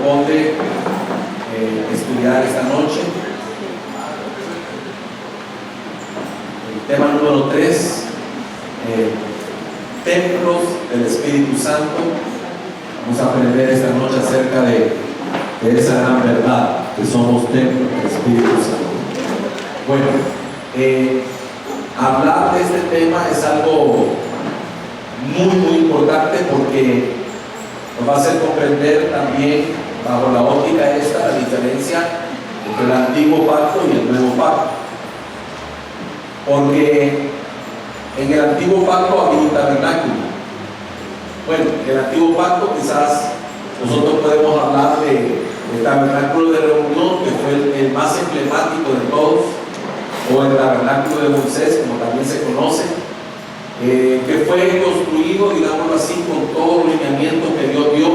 corresponde estudiar esta noche. El tema número 3, templos del Espíritu Santo. Vamos a aprender esta noche acerca de esa gran verdad, que somos templos del Espíritu Santo. Bueno, hablar de este tema es algo muy importante porque nos va a hacer comprender también, bajo la óptica esta, la diferencia entre el antiguo pacto y el nuevo pacto. Porque en el antiguo pacto había un tabernáculo. Bueno, en el antiguo pacto quizás nosotros podemos hablar del tabernáculo de reunión, que fue el más emblemático de todos, o el tabernáculo de Moisés, como también se conoce, que fue construido, digámoslo así, con todos los lineamientos que Dios dio,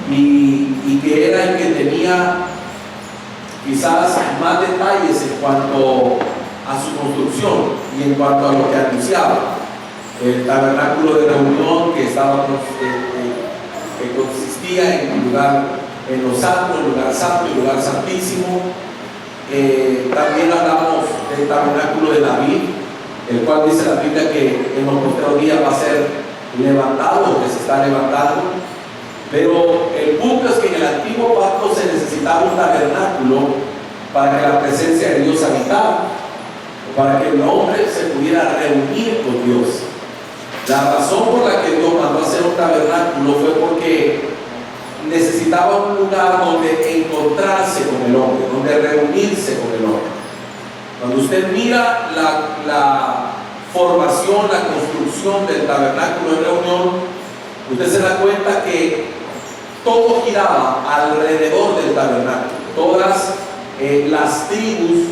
y que era el que tenía quizás más detalles en cuanto a su construcción y en cuanto a lo que anunciaba. El tabernáculo de reunión que consistía en el lugar, en lo santo, el lugar santo, el lugar santísimo. También hablamos del tabernáculo de David, el cual dice la Biblia que en los posteriores días va a ser levantado, que se está levantando. Pero el punto es que en el antiguo pacto se necesitaba un tabernáculo para que la presencia de Dios habitara, para que el hombre se pudiera reunir con Dios. La razón por la que Dios mandó a hacer un tabernáculo fue porque necesitaba un lugar donde encontrarse con el hombre, donde reunirse con el hombre. Cuando usted mira la formación, la construcción del tabernáculo de reunión, usted se da cuenta que todo giraba alrededor del tabernáculo. Todas las tribus,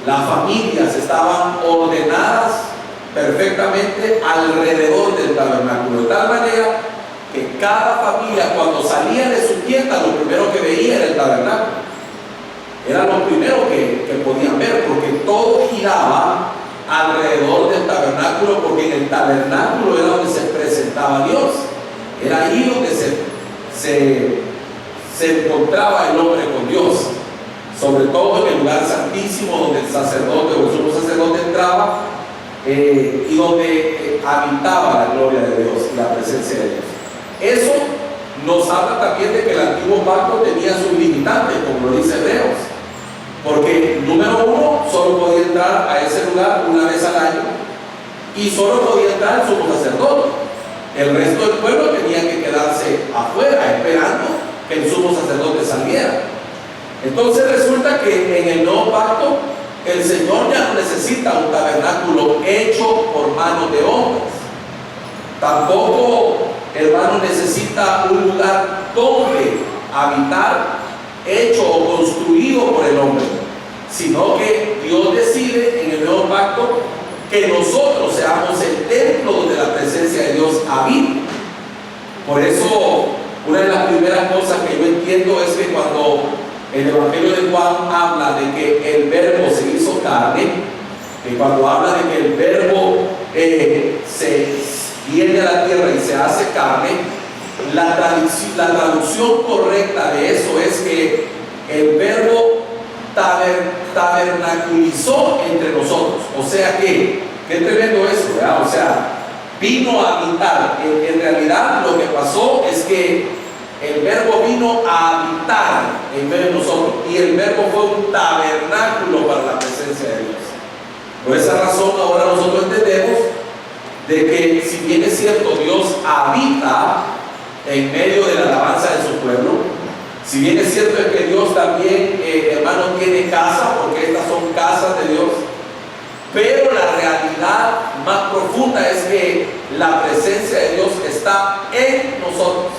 las familias estaban ordenadas perfectamente alrededor del tabernáculo, de tal manera que cada familia, cuando salía de su tienda, lo primero que veía era el tabernáculo. Era lo primero que podían ver, porque todo giraba alrededor del tabernáculo, porque en el tabernáculo era donde se presentaba Dios. Era ahí donde se encontraba el hombre con Dios, sobre todo en el lugar santísimo, donde el sacerdote o el sumo sacerdote entraba, y donde habitaba la gloria de Dios y la presencia de Dios. Eso nos habla también de que el antiguo pacto tenía sus limitantes, como lo dice Hebreos, porque número uno, solo podía entrar a ese lugar una vez al año, y solo podía entrar el sumo sacerdote. El resto del pueblo tenía que quedarse afuera esperando que el sumo sacerdote saliera. Entonces resulta que en el nuevo pacto el Señor ya no necesita un tabernáculo hecho por manos de hombres. Tampoco, hermano, necesita un lugar donde habitar, hecho o construido por el hombre, sino que Dios decide en el nuevo pacto que nosotros seamos el templo donde la presencia de Dios habita. Por eso, una de las primeras cosas que yo entiendo es que cuando el Evangelio de Juan habla de que el verbo se hizo carne, que cuando habla de que el verbo se viene a la tierra y se hace carne, la traducción correcta de eso es que el verbo tabernaculizó entre nosotros. O sea que, qué tremendo eso, ¿verdad? O sea, vino a habitar. En realidad lo que pasó es que el verbo vino a habitar en medio de nosotros, y el verbo fue un tabernáculo para la presencia de Dios. Por esa razón ahora nosotros entendemos de que, si bien es cierto, Dios habita en medio de la alabanza de su pueblo, si bien es cierto es que Dios también, hermano, tiene casa, porque estas son casas de Dios, pero la realidad más profunda es que la presencia de Dios está en nosotros.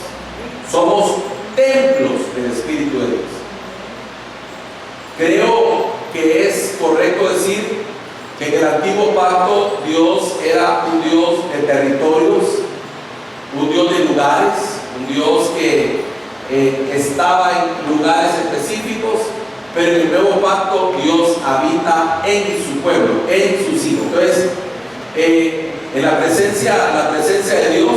Somos templos del Espíritu de Dios. Creo que es correcto decir que en el antiguo pacto Dios era un Dios de territorios, un Dios de lugares, un Dios que estaba en lugares específicos, pero en el nuevo pacto Dios habita en su pueblo, en sus hijos. Entonces, en la presencia de Dios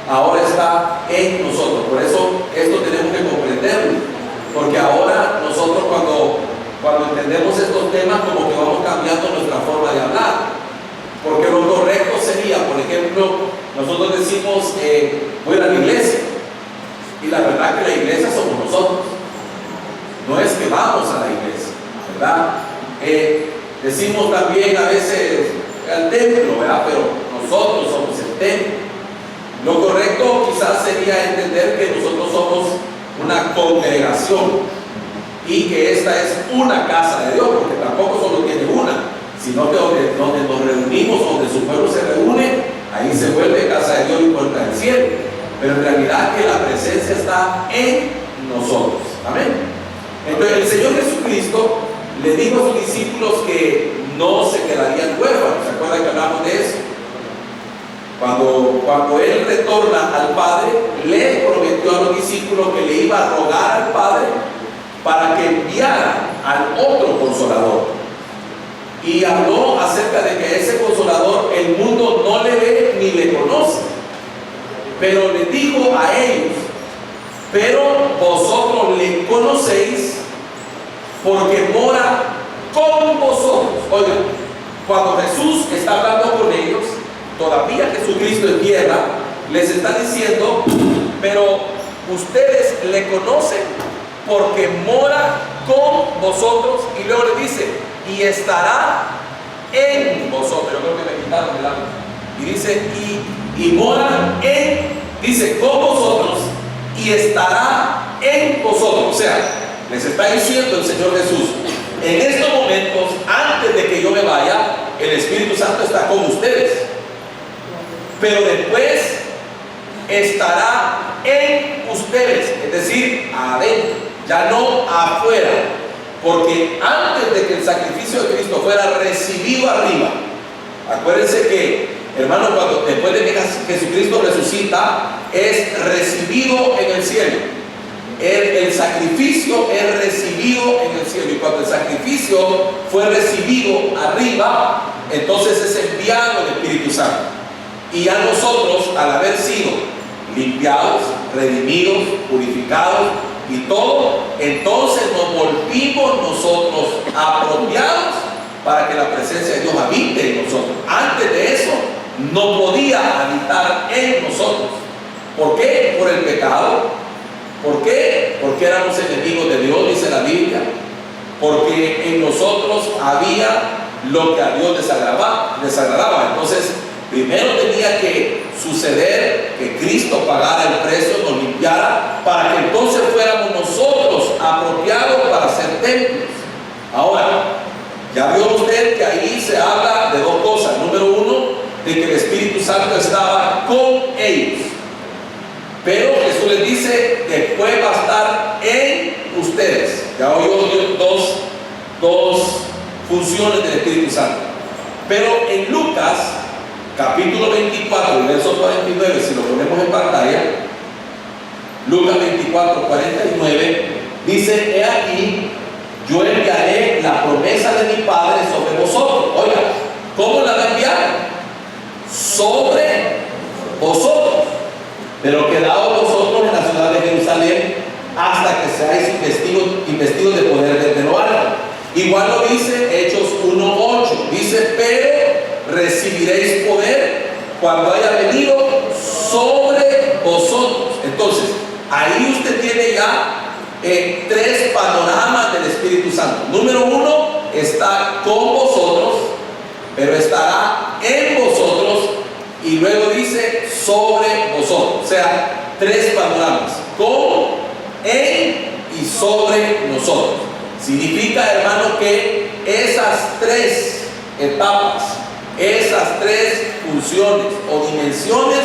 ahora está en nosotros. Por eso esto tenemos que comprenderlo, porque ahora nosotros cuando entendemos estos temas, como que vamos cambiando nuestra forma de hablar. Porque lo correcto sería, por ejemplo, nosotros decimos voy a la iglesia, y la verdad que la iglesia somos nosotros, no es que vamos a la iglesia, ¿verdad? Decimos también a veces al templo, ¿verdad? Pero nosotros somos el templo. Lo correcto quizás sería entender que nosotros somos una congregación y que esta es una casa de Dios, porque tampoco solo tiene una, sino que donde nos reunimos, donde su pueblo se reúne, ahí se vuelve casa de Dios y puerta del cielo. Pero en realidad que la presencia está en nosotros. Amén. Entonces el Señor Jesucristo le dijo a sus discípulos que no se quedarían huérfanos. ¿Se acuerdan que hablamos de eso? Cuando Él retorna al Padre, le prometió a los discípulos que le iba a rogar al Padre para que enviara al otro Consolador. Y habló acerca de que ese Consolador el mundo no le ve ni le conoce, pero le dijo a ellos: pero vosotros le conocéis porque mora con vosotros. Oigan, cuando Jesús está hablando con ellos, todavía Jesucristo en tierra, les está diciendo: pero ustedes le conocen porque mora con vosotros. Y luego le dice: y estará en vosotros. Yo creo que me quitaron el alma. Y dice: y mora en, dice, con vosotros, y estará en vosotros. O sea, les está diciendo el Señor Jesús: en estos momentos, antes de que yo me vaya, el Espíritu Santo está con ustedes, pero después estará en ustedes, es decir, adentro, ya no afuera, porque antes de que el sacrificio de Cristo fuera recibido arriba, acuérdense que, hermano, después de que Jesucristo resucita, es recibido en el cielo. El sacrificio es recibido en el cielo, y cuando el sacrificio fue recibido arriba, entonces es enviado el Espíritu Santo. Y a nosotros, al haber sido limpiados, redimidos, purificados y todo, entonces nos volvimos nosotros apropiados para que la presencia de Dios habite en nosotros. Antes de eso no podía habitar en nosotros. ¿Por qué? Por el pecado. ¿Por qué? Porque éramos enemigos de Dios, dice la Biblia. Porque en nosotros había lo que a Dios desagradaba. Entonces, primero tenía que suceder que Cristo pagara el precio, nos limpiara, para que entonces fuéramos nosotros apropiados para ser templos. Ahora, ya vio usted que ahí se habla de dos cosas. Número uno, de que el Espíritu Santo estaba con ellos. Pero Jesús les dice: después va a estar en ustedes. Ya oyó dos funciones del Espíritu Santo. Pero en Lucas, capítulo 24, verso 49, si lo ponemos en pantalla, Lucas 24, 49, dice: he aquí, yo enviaré la promesa de mi Padre sobre vosotros. Oiga, ¿cómo la va a enviar? Sobre vosotros. Pero quedaos vosotros en la ciudad de Jerusalén hasta que seáis investidos de poder desde lo alto. Igual lo dice Hechos 1:8. Dice: pero recibiréis poder cuando haya venido sobre vosotros. Entonces, ahí usted tiene ya tres panoramas del Espíritu Santo. Número uno, está con vosotros, pero estará en vosotros. Y luego dice: sobre vosotros. O sea, tres panoramas: con, en y sobre nosotros. Significa, hermano, que esas tres etapas, esas tres funciones o dimensiones,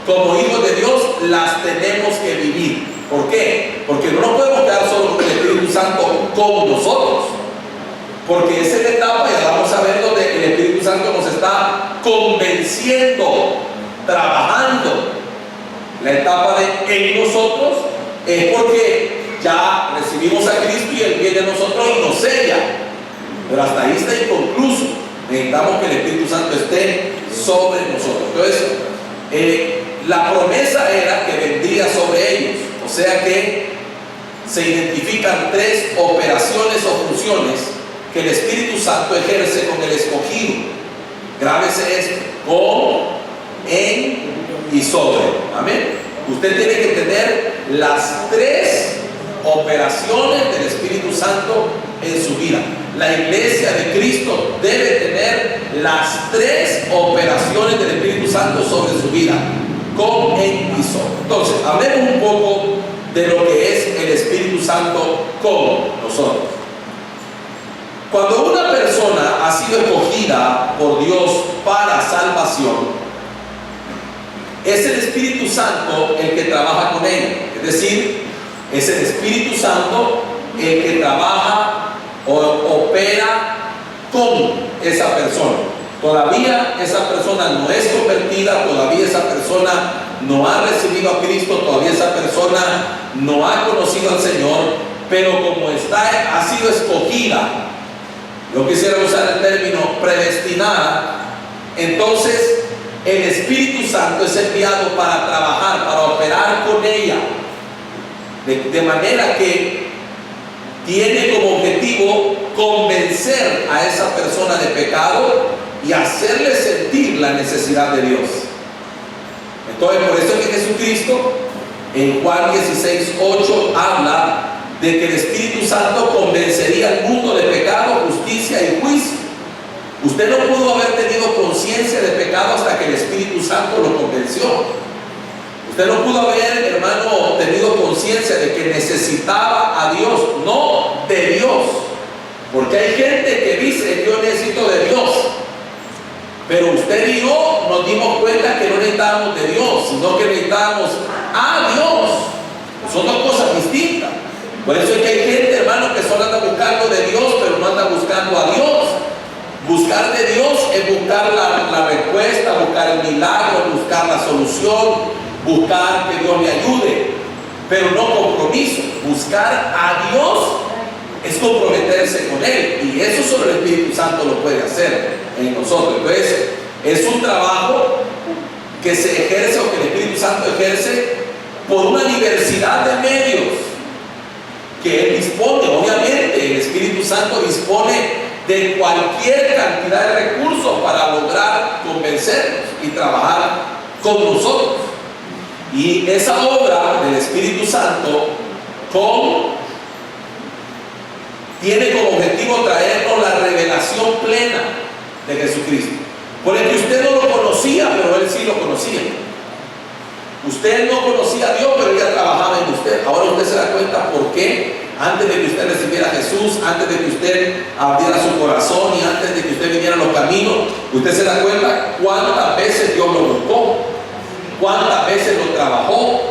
como hijos de Dios, las tenemos que vivir. ¿Por qué? Porque no nos podemos quedar solo con el Espíritu Santo con nosotros, porque esa es la etapa, ya vamos a ver, donde el Espíritu Santo nos está convenciendo, trabajando. La etapa de en nosotros es porque ya recibimos a Cristo y Él viene a nosotros y nos sella, pero hasta ahí está inconcluso. Necesitamos que el Espíritu Santo esté sobre nosotros. Entonces, la promesa era que vendría sobre ellos. O sea que se identifican tres operaciones o funciones que el Espíritu Santo ejerce con el escogido. Grábese esto: con, en y sobre. Amén. Usted tiene que tener las tres operaciones del Espíritu Santo en su vida. La iglesia de Cristo debe tener las tres operaciones del Espíritu Santo sobre su vida: con, en y sobre. Entonces, hablemos un poco de lo que es el Espíritu Santo con nosotros. Cuando una persona ha sido escogida por Dios para salvación, es el Espíritu Santo el que trabaja con ella. Es decir, es el Espíritu Santo el que trabaja o opera con esa persona. Todavía esa persona no es convertida, todavía esa persona no ha recibido a Cristo, todavía esa persona no ha conocido al Señor, pero como ha sido escogida, yo quisiera usar el término predestinada, entonces el Espíritu Santo es enviado para trabajar, para operar con ella, de manera que tiene como objetivo convencer a esa persona de pecado y hacerle sentir la necesidad de Dios. Entonces, por eso es que Jesucristo en Juan 16:8 habla de que el Espíritu Santo convencería al mundo de pecado, justicia y juicio. Usted no pudo haber tenido conciencia de pecado hasta que el Espíritu Santo lo convenció. Usted no pudo haber, hermano, tenido conciencia de que necesitaba a Dios, no de Dios. Porque hay gente que dice: yo necesito de Dios. Pero usted y yo nos dimos cuenta que no necesitábamos de Dios, sino que necesitábamos a Dios. Son dos cosas distintas. Por eso es que hay gente, hermano, que solo anda buscando de Dios, pero no anda buscando a Dios. Buscar de Dios es buscar la respuesta, buscar el milagro, buscar la solución, buscar que Dios le ayude, pero no compromiso. Buscar a Dios es comprometerse con Él, y eso solo el Espíritu Santo lo puede hacer en nosotros. Entonces, es un trabajo que se ejerce, o que el Espíritu Santo ejerce, por una diversidad de medios que Él dispone. Obviamente, el Espíritu Santo dispone de cualquier cantidad de recursos para lograr convencernos y trabajar con nosotros. Y esa obra del Espíritu Santo tiene como objetivo traernos la revelación plena de Jesucristo. Por el que usted no lo conocía, pero Él sí lo conocía. Usted no conocía a Dios, pero Él ya trabajaba en usted. Ahora usted se da cuenta por qué. Antes de que usted recibiera a Jesús, antes de que usted abriera su corazón y antes de que usted viniera a los caminos, usted se da cuenta cuántas veces Dios lo buscó, cuántas veces lo trabajó,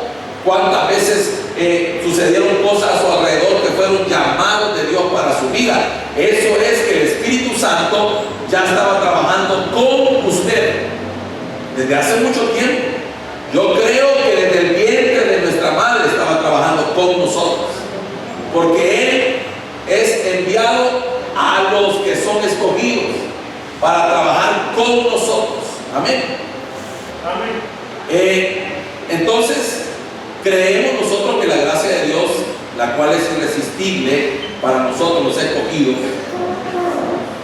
cuántas veces sucedieron cosas a su alrededor que fueron llamados de Dios para su vida. Eso es que el Espíritu Santo ya estaba trabajando con usted desde hace mucho tiempo. Yo creo que desde el vientre de nuestra madre estaba trabajando con nosotros, porque Él es enviado a los que son escogidos para trabajar con nosotros. Amén. Amén. Entonces, creemos nosotros que la gracia de Dios, la cual es irresistible para nosotros los escogidos,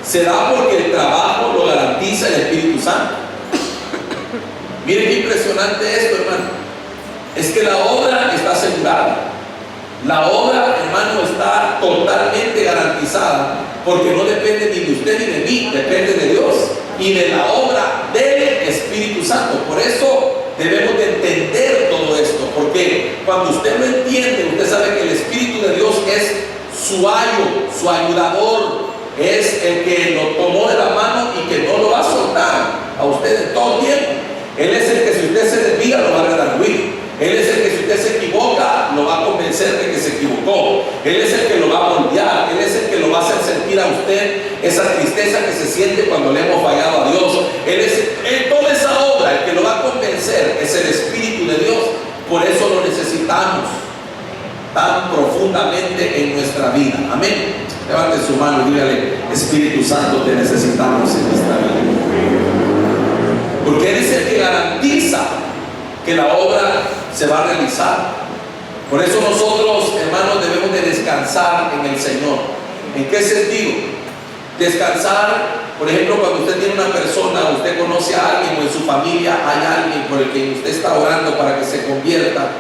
se da porque el trabajo lo garantiza el Espíritu Santo. Miren qué impresionante esto, hermano. Es que la obra está asegurada. La obra, hermano, está totalmente garantizada, porque no depende ni de usted ni de mí, depende de Dios y de la obra del Espíritu Santo. Por eso debemos de entender todo esto, porque cuando usted lo entiende, usted sabe que el Espíritu de Dios es su ayo, su ayudador, es el que lo tomó de la mano y que no lo va a soltar a usted en todo tiempo. Él es el que, si usted se desvía, lo va a redarguir. Él es el que, si usted se equivoca, lo va a convencer de que se equivocó. Él es el que lo va a moldear. Él es el que lo va a hacer sentir a usted esa tristeza que se siente cuando le hemos fallado a Dios. Él es toda esa obra, el que lo va a convencer es el Espíritu de Dios. Por eso lo necesitamos tan profundamente en nuestra vida. Amén. Levante su mano y dígale: Espíritu Santo, te necesitamos en nuestra vida. Porque Él es el que garantiza que la obra se va a realizar. Por eso nosotros, hermanos, debemos de descansar en el Señor. ¿En qué sentido? Descansar, por ejemplo, cuando usted tiene una persona, usted conoce a alguien o en su familia hay alguien por el que usted está orando para que se convierta.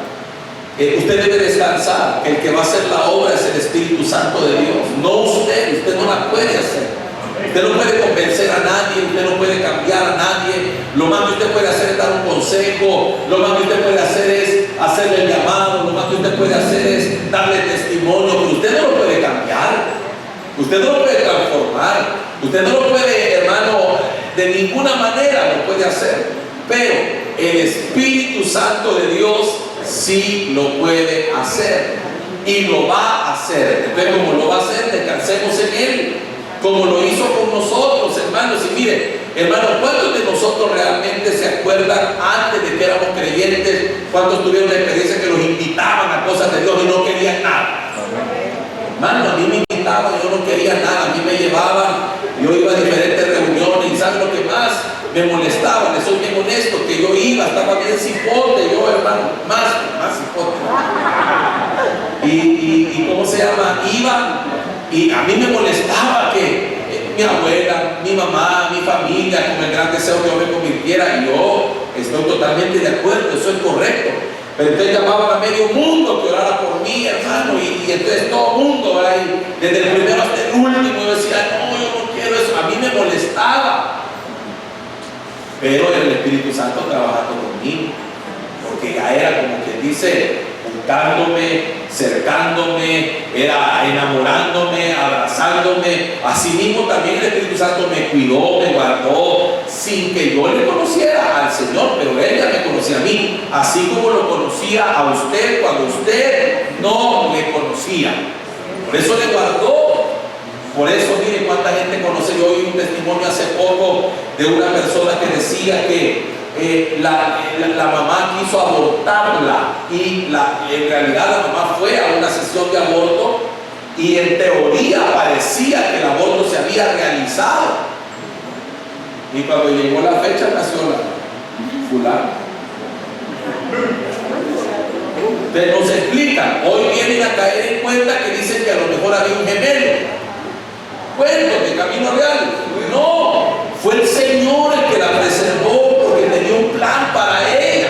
Usted debe descansar, que el que va a hacer la obra es el Espíritu Santo de Dios, no usted no la puede hacer. Usted no puede convencer a nadie, usted no puede cambiar a nadie. Lo más que usted puede hacer es dar un consejo, lo más que usted puede hacer es hacerle el llamado, lo más que usted puede hacer es darle testimonio, pero usted no lo puede cambiar, usted no lo puede transformar, usted no lo puede, hermano, de ninguna manera lo puede hacer, pero el Espíritu Santo de Dios sí lo puede hacer y lo va a hacer. Entonces, como lo va a hacer, descansemos en Él, como lo hizo con nosotros, hermanos. Y mire, hermanos, ¿cuántos de nosotros realmente se acuerdan antes de que éramos creyentes? ¿Cuántos tuvieron la experiencia que los invitaban a cosas de Dios y no querían nada? Hermano, a mí me invitaban, yo no quería nada, a mí me llevaban, yo iba a diferentes reuniones y ¿saben lo que más me molestaba? Les soy bien honesto, que yo iba, estaba bien cipote, yo, hermano, más cipote. Y ¿cómo se llama? Iba, y a mí me molestaba que mi abuela, mi mamá, mi familia, con el gran deseo que yo me convirtiera, y yo estoy totalmente de acuerdo, eso es correcto. Pero entonces llamaban a medio mundo que orara por mí, hermano, y entonces todo el mundo, ¿verdad? Y desde el primero hasta el último, yo decía, no, yo no quiero eso, a mí me molestaba. Pero el Espíritu Santo trabajando conmigo, porque ya era como que dice, buscándome, cercándome, era enamorándome, abrazándome. Asimismo también el Espíritu Santo me cuidó, me guardó, sin que yo le conociera al Señor, pero Él ya me conocía a mí, así como lo conocía a usted cuando usted no le conocía. Por eso le guardó. Por eso, mire cuánta gente conoce. Yo oí un testimonio hace poco de una persona que decía que la mamá quiso abortarla y en realidad la mamá fue a una sesión de aborto y en teoría parecía que el aborto se había realizado, y cuando llegó la fecha nació la fulana. Ustedes nos explican, hoy vienen a caer en cuenta que dicen que a lo mejor había un gemelo. Cuentos de Camino Real. No, fue el Señor el que la preservó porque tenía un plan para ella.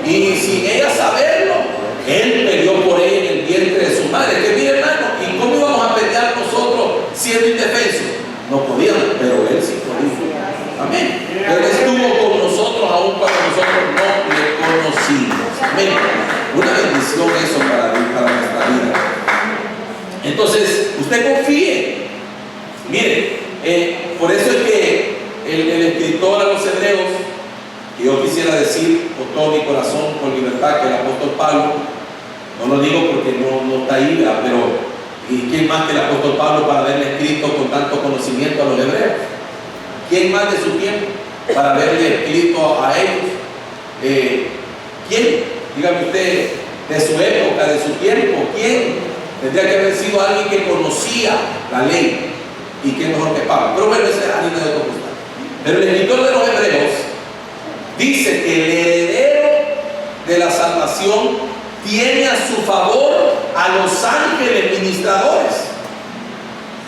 Y sin ella saberlo, Él peleó por ella en el vientre de su madre. Que mire, hermano, ¿y cómo íbamos a pelear nosotros siendo indefensos? No podíamos, pero Él sí podía. Amén. Él estuvo con nosotros aún cuando nosotros no le conocimos. Amén. Una bendición eso para nuestra vida. Entonces, usted confíe. Mire, por eso es que el escritor a los Hebreos, que yo quisiera decir con todo mi corazón, con libertad, que el apóstol Pablo, no lo digo porque no está ahí, pero ¿y quién más que el apóstol Pablo para haberle escrito con tanto conocimiento a los hebreos? ¿Quién más de su tiempo para haberle escrito a ellos? ¿Quién? Dígame usted, de su época, de su tiempo, ¿quién? Tendría que haber sido alguien que conocía la ley. Y qué mejor que Pablo. Pero bueno, ese es alguien de otro costado. Pero el escritor de los Hebreos dice que el heredero de la salvación tiene a su favor a los ángeles ministradores.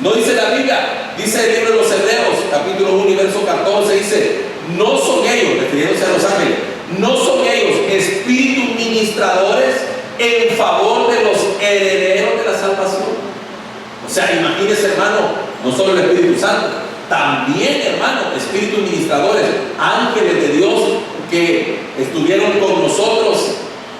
No dice la Biblia, dice el libro de los Hebreos, capítulo 1 y verso 14, dice, no son ellos, refiriéndose a los ángeles, no son ellos espíritus ministradores en favor de los herederos de la salvación. O sea, imagínese, hermano, no solo el Espíritu Santo, también, hermano, espíritus ministradores, ángeles de Dios que estuvieron con nosotros,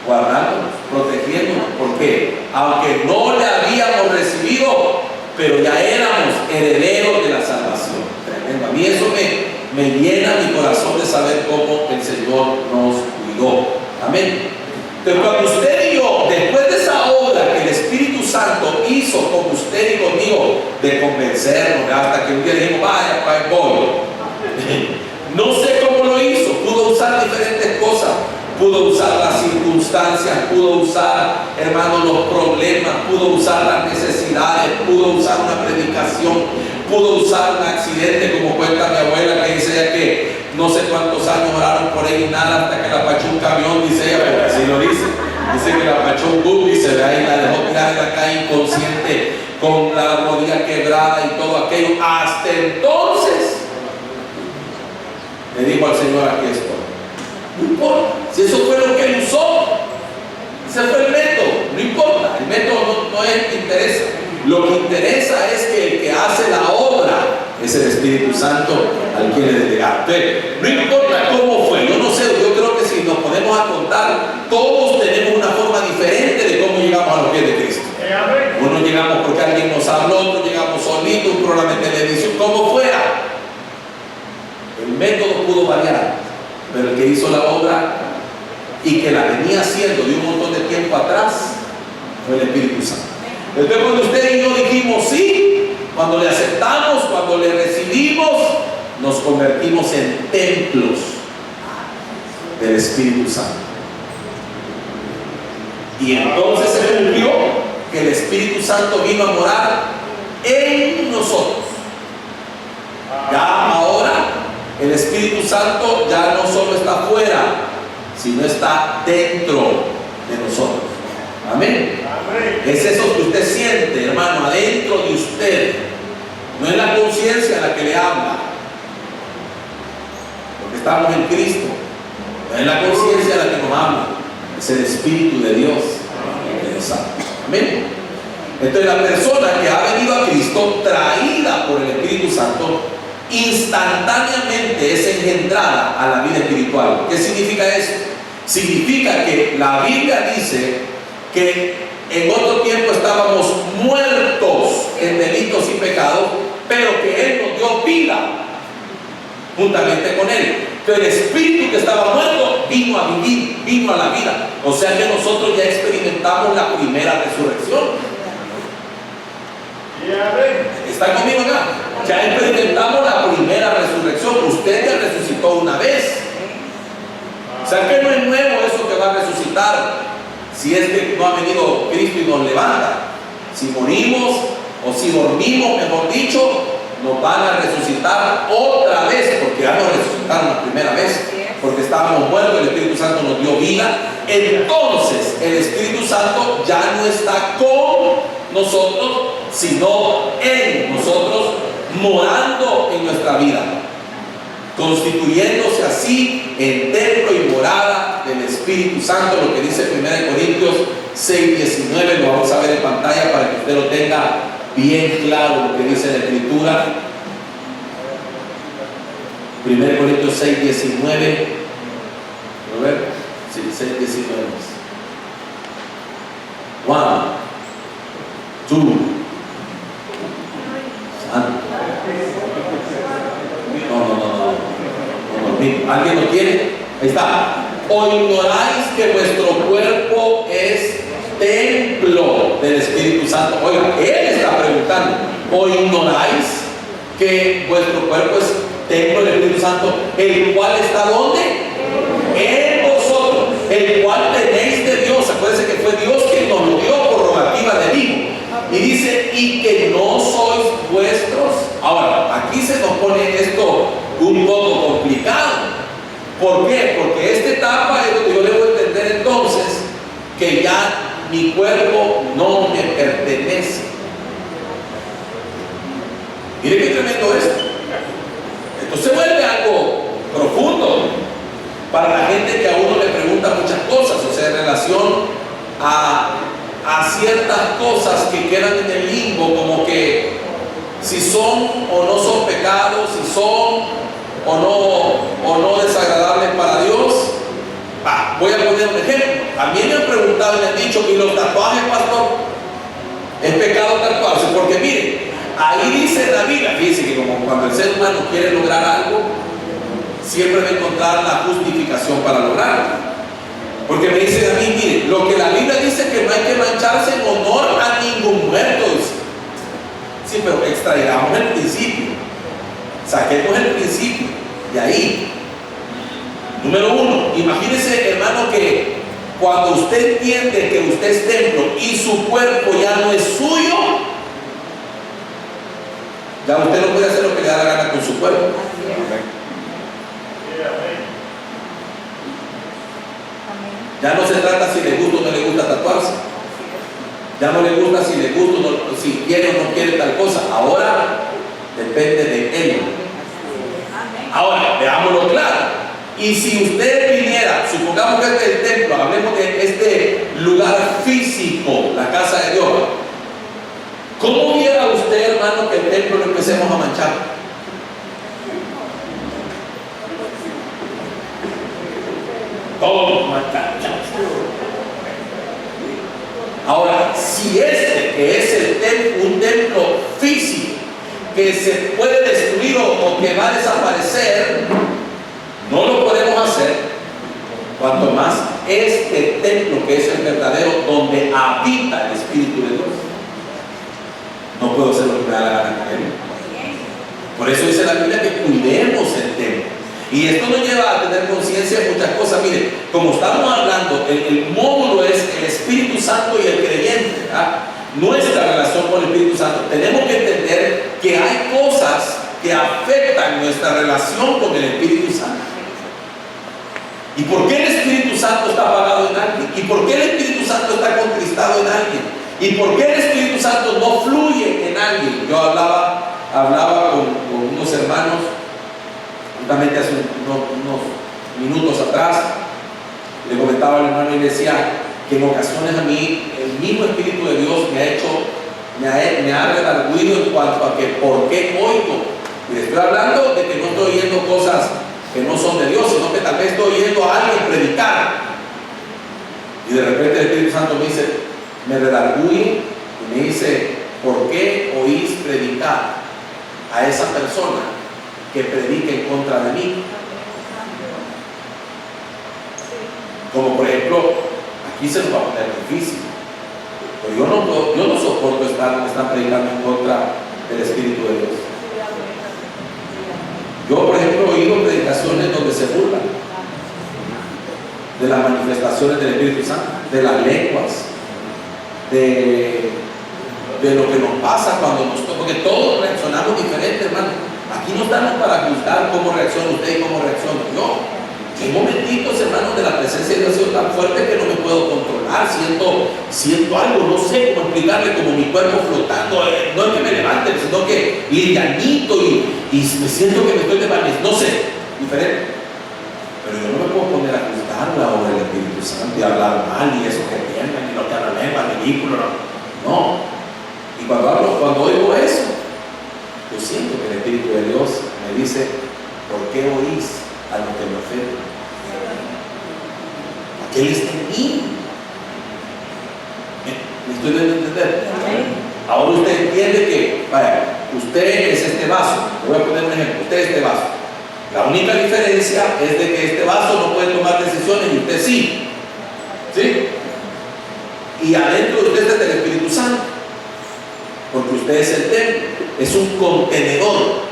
guardándonos, protegiéndonos, porque aunque no le habíamos recibido, pero ya éramos herederos de la salvación. Tremendo. A mí eso me llena mi corazón de saber cómo el Señor nos cuidó. Amén. Pero cuando usted y yo, después de esa obra que el Espíritu Santo hizo con usted y conmigo, de convencernos, hasta que un día dijimos, vaya, voy. No sé cómo lo hizo, pudo usar diferentes cosas, pudo usar las circunstancias, pudo usar, hermano, los problemas, pudo usar las necesidades, pudo usar una predicación, pudo usar un accidente, como cuenta mi abuela, que dice ella que no sé cuántos años oraron por ella y nada, hasta que la pachó un camión, dice ella, porque así lo dice. Dice que la pachó un bus, dice, ahí la dejó tirar en la calle inconsciente, con la rodilla quebrada y todo aquello. Hasta entonces le dijo al Señor: aquí estoy. No importa, si eso fue lo que él usó, ese fue el método, no importa, el método no es el que interesa. Lo que interesa es que el que hace la obra es el Espíritu Santo al que le delegar. No importa cómo fue, yo no sé, yo creo que si nos ponemos a contar, todos tenemos una forma diferente de cómo llegamos a los pies de Cristo. Unos llegamos porque alguien nos habló, otros llegamos solitos, un programa de televisión, como fuera. El método pudo variar, pero el que hizo la obra y que la venía haciendo de un montón de tiempo atrás fue el Espíritu Santo. Entonces, cuando usted y yo dijimos sí, cuando le aceptamos, cuando le recibimos, nos convertimos en templos del Espíritu Santo. Y entonces se cumplió que el Espíritu Santo vino a morar en nosotros. Ya ahora el Espíritu Santo ya no solo está afuera, sino está dentro de nosotros. Amén. Es eso que usted siente, hermano, adentro de usted. No es la conciencia la que le habla, porque estamos en Cristo. No es la conciencia la que nos habla, es el Espíritu de Dios que nos habla. Amén. Entonces, la persona que ha venido a Cristo, traída por el Espíritu Santo, instantáneamente es engendrada a la vida espiritual. ¿Qué significa eso? Significa que la Biblia dice que en otro tiempo estábamos muertos en delitos y pecados, pero que Él nos dio vida juntamente con Él. Que el espíritu que estaba muerto vino a vivir, vino a la vida. O sea que nosotros ya experimentamos la primera resurrección. ¿Están conmigo acá? Ya experimentamos la primera resurrección. Usted ya resucitó una vez. O sea que no es nuevo eso que va a resucitar. Si es que no ha venido Cristo y nos levanta. Si morimos o si dormimos, mejor dicho, nos van a resucitar otra vez, porque ya nos resucitaron la primera vez, porque estábamos muertos, el Espíritu Santo nos dio vida. Entonces el Espíritu Santo ya no está con nosotros, sino en nosotros, morando en nuestra vida, constituyéndose así en templo y morada del Espíritu Santo, lo que dice 1 Corintios 6:19, lo vamos a ver en pantalla para que usted lo tenga bien claro, lo que dice la Escritura. 1 Corintios 6:19, a ver, sí, 6:19. 1, 2, no. ¿Alguien lo tiene? Ahí está. ¿O ignoráis que vuestro cuerpo es templo del Espíritu Santo? Oiga, Él está preguntando. ¿O ignoráis que vuestro cuerpo es templo del Espíritu Santo, el cual está ¿dónde? En vosotros, el cual tenéis de Dios? Acuérdense que fue Dios quien nos lo dio por rogativa de vivo. Y dice, y que no sois vuestros. Ahora, aquí se nos pone esto un poco complicado. ¿Por qué? Porque esta etapa es lo que yo debo entender entonces, que ya mi cuerpo no me pertenece. Mire qué tremendo esto. Esto se vuelve algo profundo para la gente que a uno le pregunta muchas cosas, o sea, en relación a ciertas cosas que quedan en el limbo, como que si son o no son pecados, si son o no desagradables para Dios. Voy a poner un ejemplo. A mí me han preguntado y me han dicho, ¿y los tatuajes, pastor? ¿Es pecado tatuarse? Porque mire, ahí dice la Biblia, fíjense que como cuando el ser humano quiere lograr algo, siempre va a encontrar la justificación para lograrlo. Porque me dicen a mí, mire, lo que la Biblia dice que no hay que mancharse en honor a ningún muerto, dice. Sí, pero extraigamos el principio, saquemos el principio de ahí. Número uno, imagínese, hermano, que cuando usted entiende que usted es templo y su cuerpo ya no es suyo, ya usted no puede hacer lo que le da la gana con su cuerpo. Ya no se trata si le gusta o no le gusta tatuarse. Ya no le gusta si le gusta o no, si quiere o no quiere tal cosa. Ahora depende de él. Ahora, veámoslo claro. Y si usted viniera, supongamos que este es el templo, hablemos de este lugar físico, la casa de Dios. ¿Cómo viera usted, hermano, que el templo lo empecemos a manchar? Todo manchado. Ahora, si este, que es el templo, un templo físico, que se puede destruir o que va a desaparecer, no lo podemos hacer, cuanto más este templo que es el verdadero, donde habita el Espíritu de Dios. No puedo hacer lo que me da la gana con él. Por eso dice la Biblia que cuidemos el templo. Y esto nos lleva a tener conciencia de muchas cosas. Mire, como estamos hablando, el módulo es el Espíritu Santo y el creyente, ¿verdad? Nuestra relación con el Espíritu Santo. Tenemos que entender que hay cosas que afectan nuestra relación con el Espíritu Santo. ¿Y por qué el Espíritu Santo está apagado en alguien? ¿Y por qué el Espíritu Santo está contristado en alguien? ¿Y por qué el Espíritu Santo no fluye en alguien? Yo hablaba con unos hermanos, justamente hace unos minutos atrás, le comentaba al hermano y le decía que en ocasiones a mí el mismo Espíritu de Dios me ha redarguido en cuanto a que por qué oigo. Y le estoy hablando de que no estoy oyendo cosas que no son de Dios, sino que tal vez estoy oyendo a alguien predicar. Y de repente el Espíritu Santo me dice, me redarguye y me dice, ¿por qué oís predicar a esa persona que predica en contra de mí? Como por ejemplo, aquí se nos va a poner difícil, pero yo no soporto estar donde están predicando en contra del Espíritu de Dios. Yo, por ejemplo, he oído predicaciones donde se burlan de las manifestaciones del Espíritu Santo, de las lenguas, de lo que nos pasa cuando nos toca, porque todos reaccionamos diferente, hermano. Aquí no estamos para juzgar cómo reacciona usted y cómo reacciona yo. Hay momentitos, hermanos, de la presencia de Dios ha sido tan fuerte que no me puedo controlar, siento algo, no sé cómo explicarle, como mi cuerpo flotando, no es que me levante, sino que livianito y me siento que me estoy desvaneciendo, no sé, diferente. Pero yo no me puedo poner a juzgar la obra del Espíritu Santo y hablar mal y eso que piensan y lo que hablan lengua, ridículo, no. Y cuando oigo eso, yo siento que el Espíritu de Dios me dice, ¿por qué oís a lo que me ofende? Porque Él está en mí. ¿Me estoy dando a entender? Ahora usted entiende que, vaya, usted es este vaso. Le voy a poner un ejemplo. Usted es este vaso. La única diferencia es de que este vaso no puede tomar decisiones y usted sí. ¿Sí? Y adentro de usted está el Espíritu Santo. Porque usted es el templo. Es un contenedor.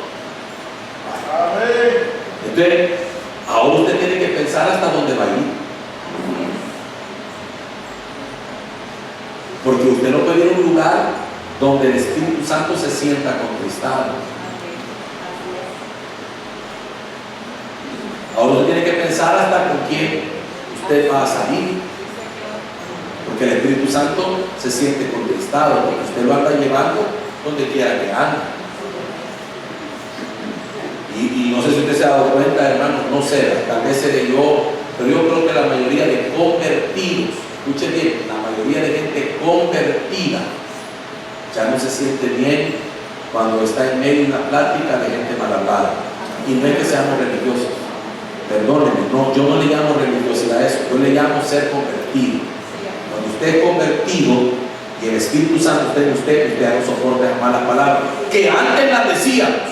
Entonces, ahora usted tiene que pensar hasta dónde va a ir. Porque usted no puede ir a un lugar donde el Espíritu Santo se sienta contristado. Ahora usted tiene que pensar hasta con quién usted va a salir. Porque el Espíritu Santo se siente contristado, porque usted lo anda llevando donde quiera que ande. Y no sé si usted se ha dado cuenta, hermano, no sé, tal vez seré yo, pero yo creo que la mayoría de convertidos, escuchen bien, la mayoría de gente convertida ya no se siente bien cuando está en medio de una plática de gente mal hablada. Y no es que seamos religiosos, perdónenme, no, yo no le llamo religiosidad a eso, yo le llamo ser convertido. Cuando usted es convertido y el Espíritu Santo está en usted ya no soporta las malas palabras, que antes las decíamos.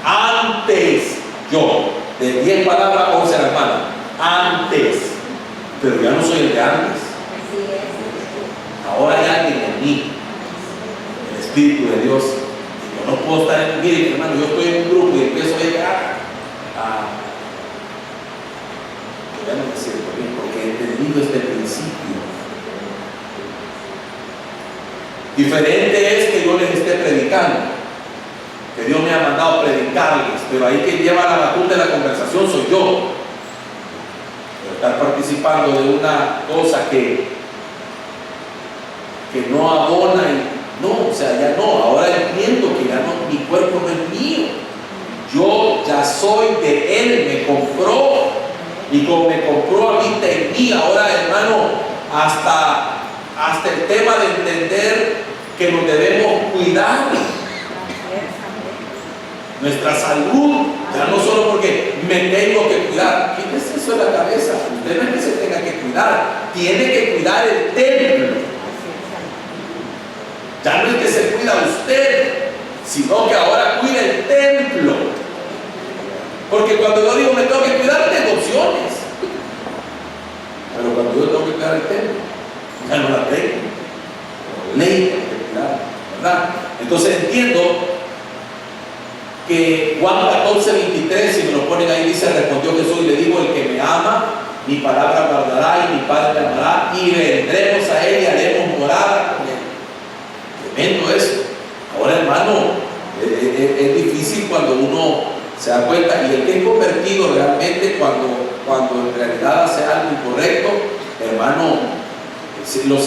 Antes, yo, de 10 palabras, 11 las malas. Antes, pero ya no soy el de antes. Ahora hay alguien en mí, el Espíritu de Dios. Y yo no puedo estar en. Miren, hermano, yo estoy en un grupo y empiezo a llegar entendido este principio. Diferente es que yo les esté predicando, que Dios me ha mandado a predicarles, pero ahí quien lleva la batuta de la conversación soy yo. Pero estar participando de una cosa que no abona, no, o sea, ya no, ahora entiendo que ya no, mi cuerpo no es mío, yo ya soy de Él, me compró, y como me compró habita en mí. Ahora, hermano, hasta el tema de entender que nos debemos cuidar nuestra salud, ya no solo porque me tengo que cuidar. Quítese eso de la cabeza, usted no es que se tenga que cuidar, tiene que cuidar el templo. Ya no es que se cuida usted, sino que ahora cuida el templo. Porque cuando yo digo me tengo que cuidar, tengo opciones, pero cuando yo tengo que cuidar el templo, ya no la tengo. Ley tengo que cuidar, ¿verdad? Entonces entiendo que Juan 14:23, si me lo ponen ahí, dice: respondió Jesús y le dijo: el que me ama, mi palabra guardará, y mi Padre le amará, y vendremos a Él y haremos morada con Él. Tremendo eso. Ahora, hermano, es difícil cuando uno se da cuenta, y el que es convertido realmente, cuando en realidad hace algo incorrecto, hermano, lo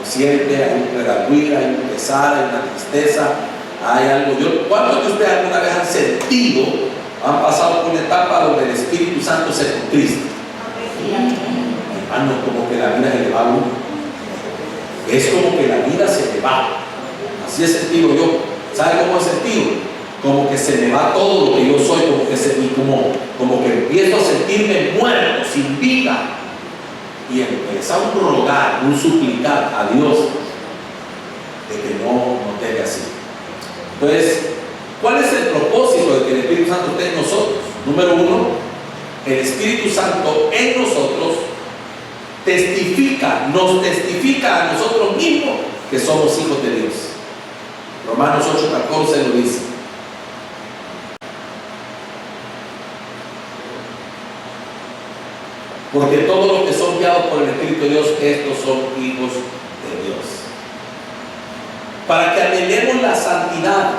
siente, hay un redarguir, hay un pesar, hay una tristeza, hay algo. ¿Cuántos de ustedes alguna vez han sentido, han pasado por una etapa donde el Espíritu Santo se contrista? Hermano, como que la vida se le va a uno. Es como que la vida se le va. Así he sentido yo. ¿Sabe cómo he sentido? Como que se me va todo lo que yo soy, como que empiezo a sentirme muerto, sin vida. Y empieza a rogar, un suplicar a Dios de que no tenga así. Entonces, ¿cuál es el propósito de que el Espíritu Santo esté en nosotros? Número uno, el Espíritu Santo en nosotros nos testifica a nosotros mismos que somos hijos de Dios. Romanos 8:14 lo dice. Porque todos los que son guiados por el Espíritu de Dios, estos son hijos de Dios. Para que anhelemos la santidad.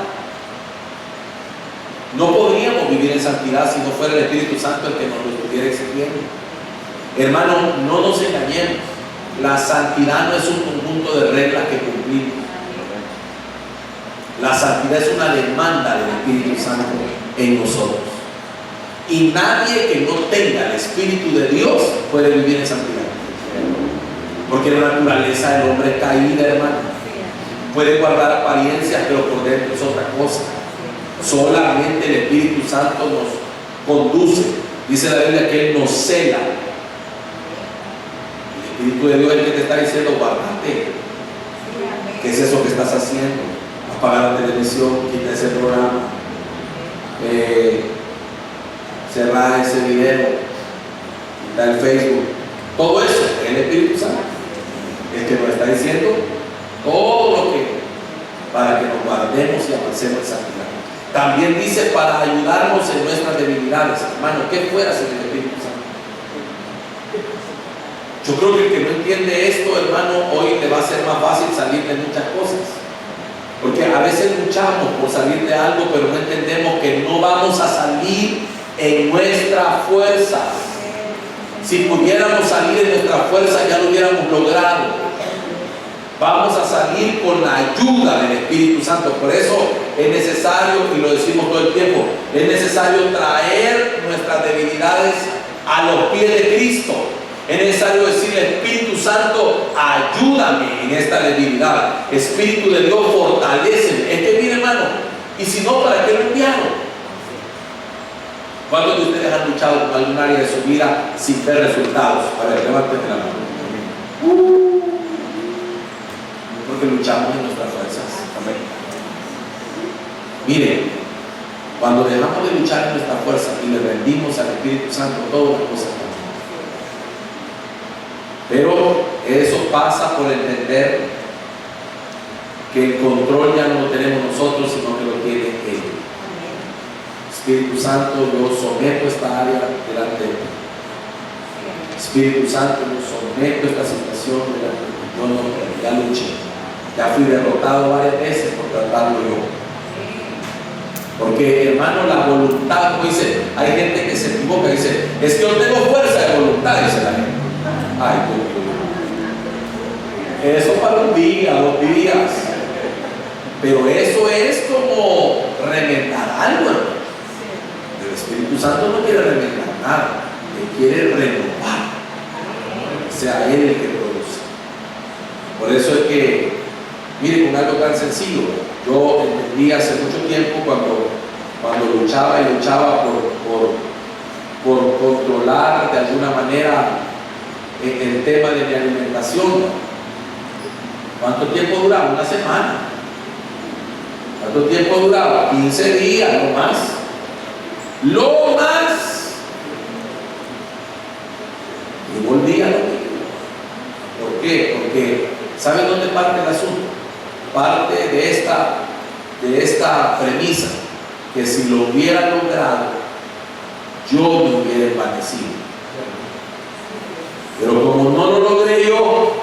No podríamos vivir en santidad si no fuera el Espíritu Santo el que nos lo estuviera exigiendo. Hermano, no nos engañemos. La santidad no es un conjunto de reglas que cumplimos. La santidad es una demanda del Espíritu Santo en nosotros. Y nadie que no tenga el Espíritu de Dios puede vivir en santidad. Porque la naturaleza del hombre es caída, hermano. Puede guardar apariencias, pero por dentro es otra cosa. Solamente el Espíritu Santo nos conduce. Dice la Biblia que Él nos cela. El Espíritu de Dios es el que te está diciendo: guárdate. ¿Qué es eso que estás haciendo? Apagar la televisión, quita ese programa, cerrar ese video, quitar el Facebook. Todo eso es el Espíritu Santo, es que nos está diciendo todo lo que, para que nos guardemos y avancemos en santidad. También dice para ayudarnos en nuestras debilidades. Hermano, ¿qué fuera sin el Espíritu Santo? Yo creo que el que no entiende esto, hermano, hoy le va a ser más fácil salir de muchas cosas. Porque a veces luchamos por salir de algo, pero no entendemos que no vamos a salir en nuestra fuerza. Si pudiéramos salir en nuestra fuerza, ya lo hubiéramos logrado. Vamos a salir con la ayuda del Espíritu Santo. Por eso es necesario, y lo decimos todo el tiempo, es necesario traer nuestras debilidades a los pies de Cristo. Es necesario decirle: Espíritu Santo, ayúdame en esta debilidad. Espíritu de Dios, fortaléceme. Es que mire, hermano, y si no, ¿para qué lo enviaron? ¿Cuántos de ustedes han luchado con algún área de su vida sin ver resultados? A ver, levánteme la mano. Porque luchamos en nuestras fuerzas. Amén. Mire, cuando dejamos de luchar en nuestra fuerza y le rendimos al Espíritu Santo, todas las cosas cambian. Pero eso pasa por entender que el control ya no lo tenemos nosotros, sino que lo tiene Él. Espíritu Santo, yo someto esta área delante de ti. Espíritu Santo, yo someto esta situación, yo no, ya luché, ya fui derrotado varias veces por tratarlo yo. Porque, hermano, la voluntad, como dice, hay gente que se equivoca y dice, es que yo tengo fuerza de voluntad, dice la gente. Ay, Dios mío. Eso para un día, 2 días. Pero eso es como remendar algo, hermano. El Espíritu Santo no quiere remendar nada, Él quiere renovar. O sea, Él el que produce. Por eso es que, mire, con algo tan sencillo, yo entendí hace mucho tiempo cuando luchaba y luchaba por controlar de alguna manera el tema de mi alimentación. ¿Cuánto tiempo duraba? Una semana. ¿Cuánto tiempo duraba? 15 días, no más. Lo más. Y volvía a lo mismo. ¿Por qué? Porque, ¿saben dónde parte el asunto? Parte de esta premisa, que si lo hubiera logrado, yo me hubiera envanecido. Pero como no lo logré yo,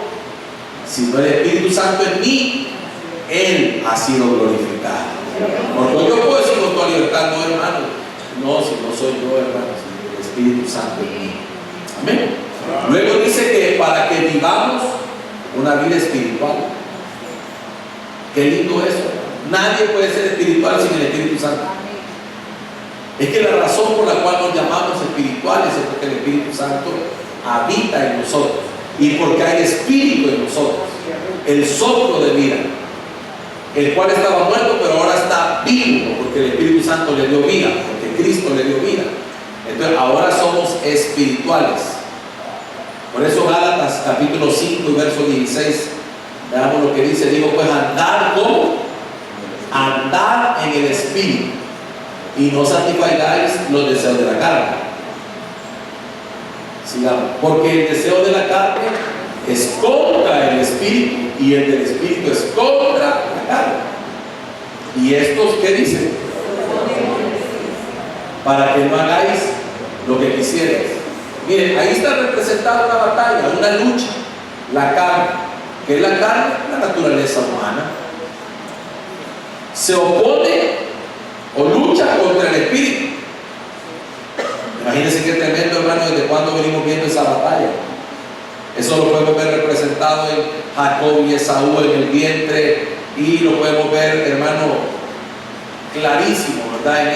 sino el Espíritu Santo en mí, Él ha sido glorificado. Porque yo puedo decir con toda libertad, no, hermano, no, si no soy yo, hermano, sino el Espíritu Santo en mí. Amén. Luego dice que para que vivamos una vida espiritual. Qué lindo eso. Nadie puede ser espiritual sin el Espíritu Santo. Es que la razón por la cual nos llamamos espirituales es porque el Espíritu Santo habita en nosotros y porque hay espíritu en nosotros, el soplo de vida, el cual estaba muerto pero ahora está vivo porque el Espíritu Santo le dio vida, porque Cristo le dio vida. Entonces ahora somos espirituales. Por eso Gálatas capítulo 5 y verso 16, veamos lo que dice. Digo, pues andar como andar en el espíritu y no satisfagáis los deseos de la carne. Sigamos. Porque el deseo de la carne es contra el espíritu y el del espíritu es contra la carne. ¿Y estos qué dicen? Para que no hagáis lo que quisierais. Miren, ahí está representada una batalla, una lucha. La carne. ¿Qué es la carne? La naturaleza humana. Se opone o lucha contra el espíritu. Imagínense qué tremendo, hermano, desde cuándo venimos viendo esa batalla. Eso lo podemos ver representado en Jacob y Esaú en el vientre, y lo podemos ver, hermano, clarísimo, ¿verdad?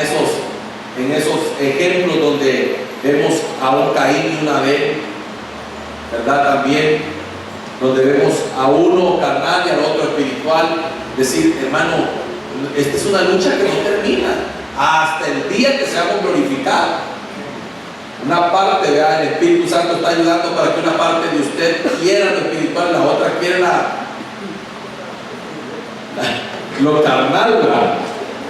En esos ejemplos donde vemos a un Caín y una Abel, ¿verdad? También donde vemos a uno carnal y al otro espiritual. Decir, hermano, esta es una lucha que no termina hasta el día que seamos glorificados. Una parte, vea, el Espíritu Santo está ayudando para que una parte de usted quiera lo espiritual, la otra quiera lo carnal, ¿verdad?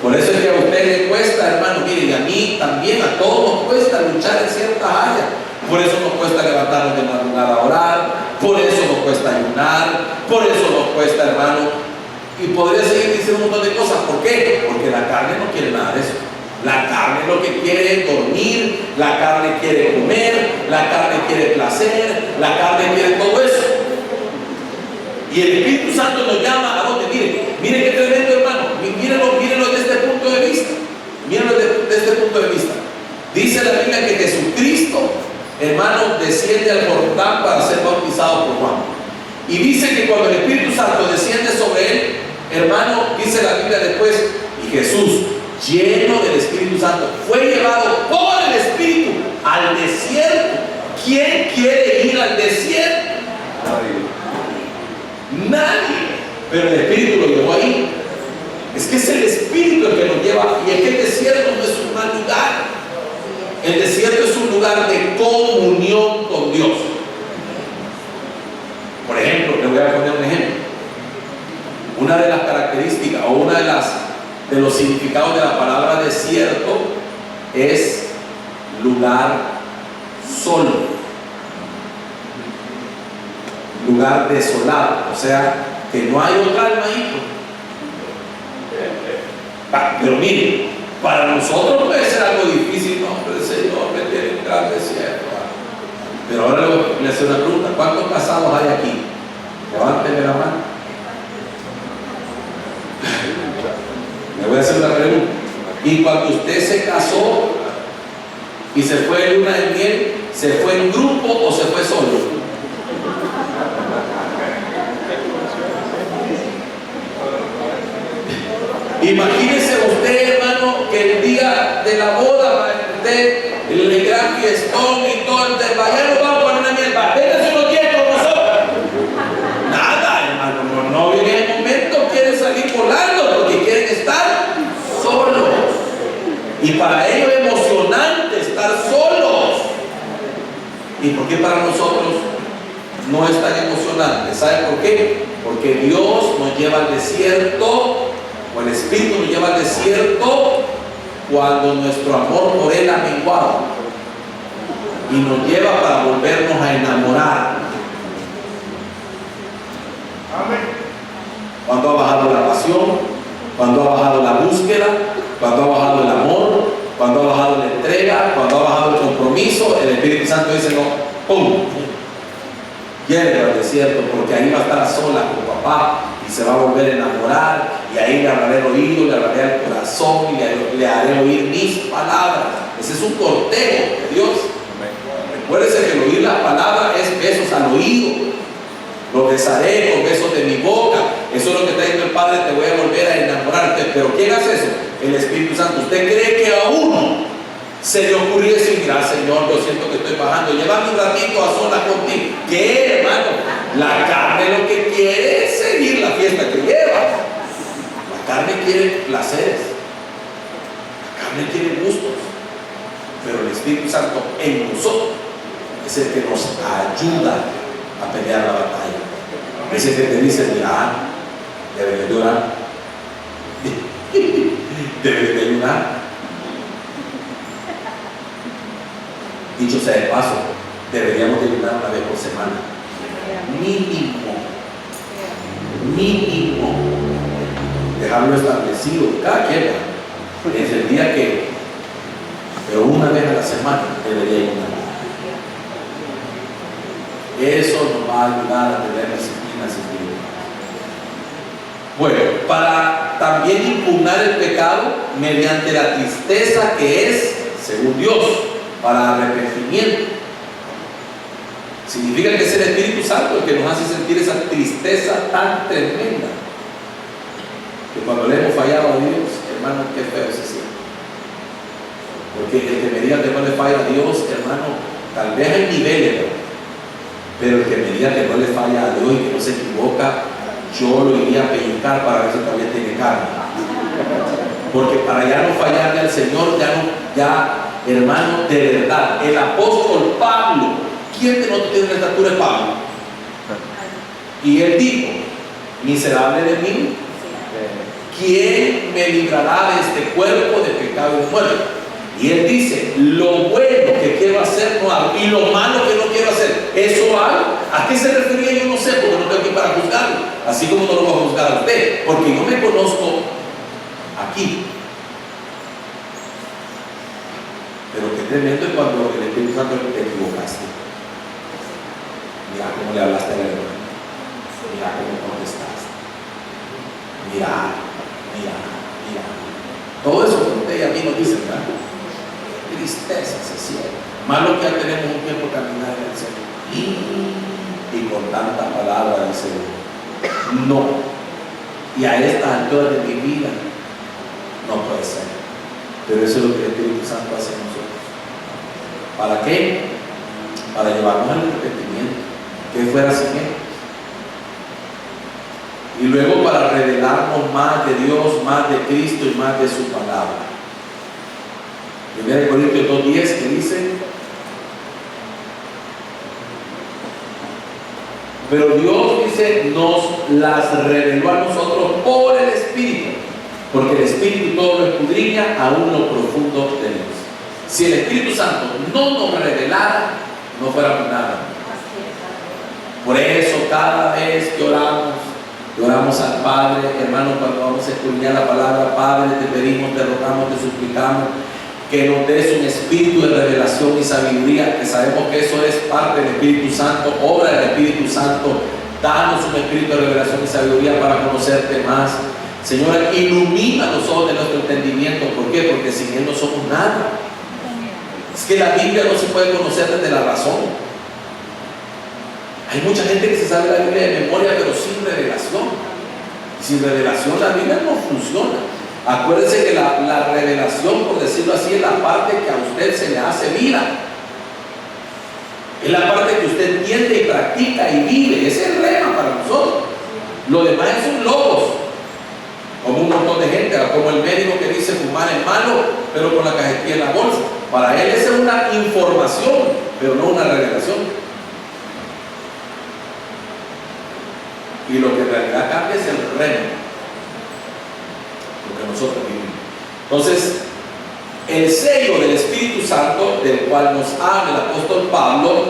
Por eso es que a usted le cuesta, hermano, mire, y a mí también, a todos nos cuesta luchar en ciertas áreas. Por eso nos cuesta levantarnos de madrugada a orar, por eso nos cuesta ayunar, por eso nos cuesta, hermano, y podría seguir diciendo un montón de cosas. ¿Por qué? Porque la carne no quiere nada de eso. La carne lo que quiere es dormir, la carne quiere comer, la carne quiere placer, la carne quiere todo eso. Y el Espíritu Santo nos llama a donde, mire qué tremendo, hermano, mírenlo desde este punto de vista. Mírenlo desde este punto de vista. Dice la Biblia que Jesucristo, hermano, desciende al Jordán para ser bautizado por Juan. Y dice que cuando el Espíritu Santo desciende sobre él, hermano, dice la Biblia después, y Jesús, lleno del Espíritu Santo, fue llevado por el Espíritu al desierto. ¿Quién quiere ir al desierto? Nadie. Pero el Espíritu lo llevó ahí. Es que es el Espíritu el que nos lleva. Y es que el desierto no es un mal lugar. El desierto es un lugar de comunión con Dios. Por ejemplo, le voy a poner un ejemplo. Una de las características o una de los significados de la palabra desierto es lugar solo, lugar desolado, o sea que no hay otra alma ahí. Pero mire, para nosotros puede ser algo difícil. No, pero el Señor me tiene un gran desierto. Pero ahora voy a hacer una pregunta. ¿Cuántos casados hay aquí? Levánteme la mano. Le voy a hacer una pregunta. Y cuando usted se casó y se fue de luna de miel, ¿se fue en grupo o se fue solo? Imagínese usted, hermano, que el día de la boda, usted, el gran fiestón y todo, vaya, no vamos a poner una miel, véngase unos días con nosotros. Nada, hermano, los novios en el momento quieren salir volando porque quieren estar solos. Y para ellos es emocionante estar solos. ¿Y por qué para nosotros no es tan emocionante? ¿Sabe por qué? Porque Dios nos lleva al desierto, o el Espíritu nos lleva al desierto cuando nuestro amor por Él ha menguado y nos lleva para volvernos a enamorar. Cuando ha bajado la pasión, cuando ha bajado la búsqueda, cuando ha bajado el amor, cuando ha bajado la entrega, cuando ha bajado el compromiso, el Espíritu Santo dice no, ¡pum! Llévelo al desierto, porque ahí va a estar a solas con papá y se va a volver a enamorar, y ahí le hablaré el oído, le hablaré al corazón y le haré oír mis palabras. Ese es un cortejo de Dios. Recuérdese que el oír las palabras es besos al oído. Lo besaré con besos de mi boca. Eso es lo que está diciendo el Padre, te voy a volver a enamorarte. Pero ¿quién hace eso? El Espíritu Santo. ¿Usted cree que a uno se le ocurrió decir, mira Señor, yo siento que estoy bajando, llévame un ratito a solas contigo? ¿Qué, hermano? La carne lo que quiere es seguir la fiesta que lleva. La carne quiere placeres, la carne quiere gustos, pero el Espíritu Santo en nosotros es el que nos ayuda a pelear la batalla. Es el que te dice, mira, debes de orar, debes de ayunar. Dicho sea de paso, deberíamos de ayunar una vez por semana. Mínimo. Dejarlo establecido. Cada quien es el día que, pero una vez a la semana debería ayunar. Eso nos va a ayudar a tener disciplina espiritual. Bueno, para también impugnar el pecado mediante la tristeza que es, según Dios, para arrepentimiento. Significa que es el Espíritu Santo el que nos hace sentir esa tristeza tan tremenda, que cuando le hemos fallado a Dios, hermano, qué feo se siente. Porque el que me diga que no le falla a Dios, hermano, tal vez hay niveles, pero el que me diga que no le falla a Dios y que no se equivoca, yo lo iría a pellizcar para ver si todavía tiene carne. Porque para ya no fallarle al Señor, hermano, de verdad, el apóstol Pablo, ¿quién de nosotros tiene la estatura de Pablo? Y él dijo, miserable de mí, ¿quién me librará de este cuerpo de pecado y de muerte? Y él dice, lo bueno que quiero hacer no hago, y lo malo que no quiero hacer, eso hago. ¿A qué se refería? Yo no sé, porque no estoy aquí para juzgarlo, así como no lo voy a juzgar a usted, porque yo me conozco aquí. Pero qué tremendo es cuando el Espíritu Santo te equivocaste. Mira cómo le hablaste a la hermana, mira cómo contestaste, mira. Todo eso que usted y a mí nos dicen, ¿verdad? Qué tristeza se siente. Malo que ya tenemos un tiempo caminar en el Señor y con tanta palabra del Señor. No. Y a estas alturas de mi vida no puede ser. Pero eso es lo que el Espíritu Santo hace en nosotros. ¿Para qué? Para llevarnos al arrepentimiento. ¿Qué fuera sin Él? Y luego para revelarnos más de Dios, más de Cristo y más de su palabra. 1 Corintios 2:10 que dice, pero Dios dice, nos las reveló a nosotros por el Espíritu, porque el Espíritu todo lo escudriña aún lo profundo de Dios. Si el Espíritu Santo no nos revelara, no fuéramos nada. Por eso cada vez que oramos al Padre, hermano, cuando vamos a escudriñar la palabra, Padre, te pedimos, te rogamos, te suplicamos que nos des un espíritu de revelación y sabiduría, que sabemos que eso es parte del Espíritu Santo, obra del Espíritu Santo. Danos un espíritu de revelación y sabiduría para conocerte más. Señor, ilumina los ojos de nuestro entendimiento. ¿Por qué? Porque sin Él no somos nada. Es que la Biblia no se puede conocer desde la razón. Hay mucha gente que se sabe la Biblia de memoria, pero sin revelación. Sin revelación la Biblia no funciona. Acuérdense que la revelación, por decirlo así, es la parte que a usted se le hace vida. Es la parte que usted entiende y practica y vive. Ese es el rema para nosotros. Lo demás son logos. Como un montón de gente, como el médico que dice fumar es malo, pero con la cajetilla en la bolsa. Para él esa es una información, pero no una revelación. Y lo que en realidad cambia es el rema, lo que nosotros vivimos. Entonces, el sello del Espíritu Santo, del cual nos habla el apóstol Pablo,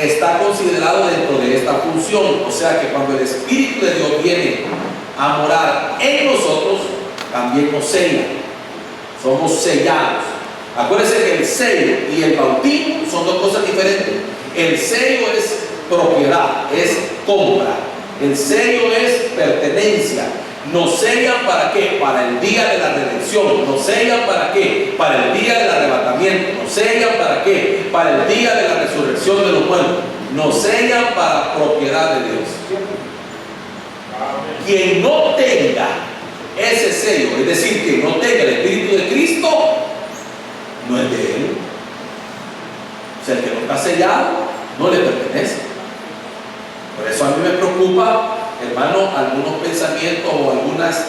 está considerado dentro de esta función. O sea que cuando el Espíritu de Dios viene a morar en nosotros, también nos sella. Somos sellados. Acuérdense que el sello y el bautismo son dos cosas diferentes. El sello es propiedad, es compra. El sello es pertenencia. ¿Nos sellan para qué? Para el día de la redención. ¿Nos sellan para qué? Para el día del arrebatamiento. ¿Nos sellan para qué? Para el día de la resurrección de los muertos. Nos sellan para propiedad de Dios. Quien no tenga ese sello, es decir, que no tenga el Espíritu de Cristo, no es de Él. O sea, el que no está sellado no le pertenece. Por eso a mí me preocupa, hermano, algunos pensamientos o algunas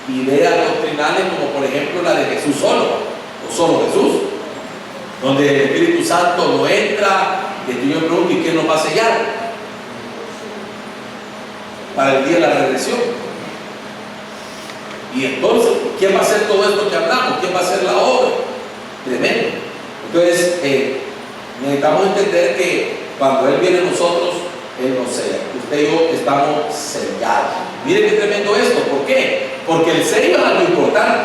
ideas doctrinales, como por ejemplo la de Jesús solo, o solo Jesús, donde el Espíritu Santo no entra, y yo me pregunto, ¿y quién nos va a sellar? Para el día de la redención. Y entonces, ¿quién va a hacer todo esto que hablamos? ¿Quién va a hacer la obra? Tremendo. Entonces, necesitamos entender que cuando Él viene a nosotros, Él nos sella. Usted y yo estamos sellados. Miren qué tremendo esto. ¿Por qué? Porque el sello es algo importante.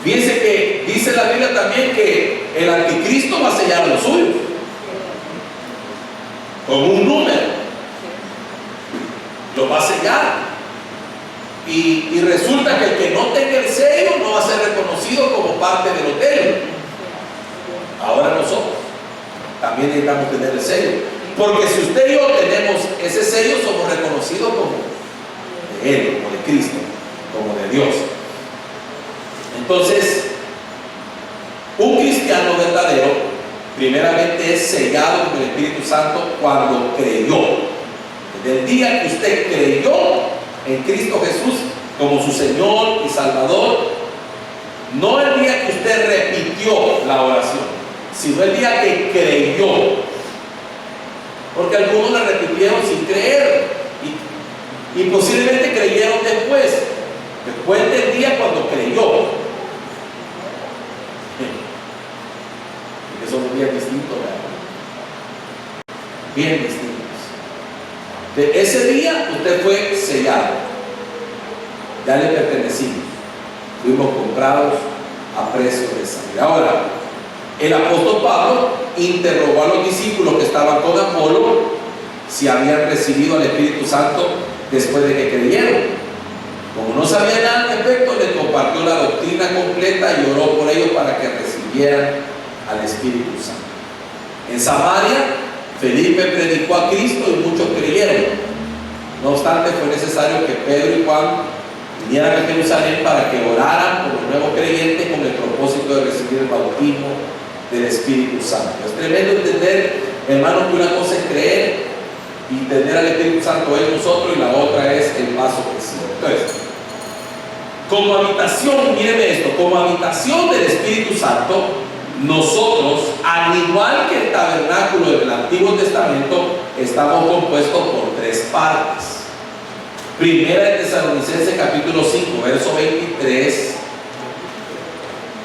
Fíjense que dice la Biblia también que el anticristo va a sellar a los suyos con un número. Lo va a sellar. Y resulta que el que no tenga el sello no va a ser reconocido como parte del hotel. Ahora nosotros también necesitamos tener el sello. Porque si usted y yo tenemos ese sello, somos reconocidos como de Él, como de Cristo, como de Dios. Entonces, un cristiano verdadero, primeramente es sellado con el Espíritu Santo cuando creyó. Desde el día que usted creyó en Cristo Jesús como su Señor y Salvador, no el día que usted repitió la oración, sino el día que creyó. Porque algunos la repitieron sin creer y posiblemente creyeron después del día cuando creyó. Porque son días distintos, ¿verdad? Bien distintos. De ese día usted fue sellado, ya le pertenecimos, fuimos comprados a precio de sangre. Ahora, el apóstol Pablo interrogó a los discípulos que estaban con Apolo si habían recibido al Espíritu Santo después de que creyeron. Como no sabía nada al respecto, les compartió la doctrina completa y oró por ellos para que recibieran al Espíritu Santo. En Samaria, Felipe predicó a Cristo y muchos creyeron. No obstante, fue necesario que Pedro y Juan vinieran a Jerusalén para que oraran por los nuevos creyentes con el propósito de recibir el bautismo del Espíritu Santo. Es tremendo entender, hermanos, que una cosa es creer y tener al Espíritu Santo en nosotros, y la otra es el paso que sigue. Entonces, como habitación, mírenme esto, como habitación del Espíritu Santo, nosotros, al igual que el tabernáculo del Antiguo Testamento, estamos compuestos por tres partes. Primera de Tesalonicenses capítulo 5, verso 23.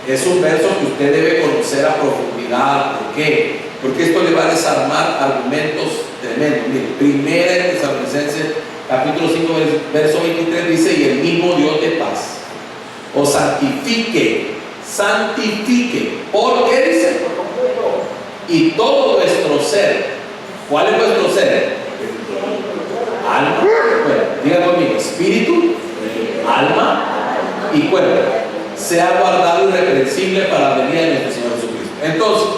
Es un verso que usted debe conocer a profundidad. ¿Por qué? Porque esto le va a desarmar argumentos tremendos. Mire, Primera de Tesalonicenses capítulo 5, verso 23 dice: y el mismo Dios de paz os santifique santifique. ¿Por qué dice? Y todo vuestro ser. ¿Cuál es vuestro ser? Alma, cuerpo. Diga conmigo, espíritu, alma y cuerpo. Sea guardado irreprensible para la venida de nuestro Señor Jesucristo. Entonces,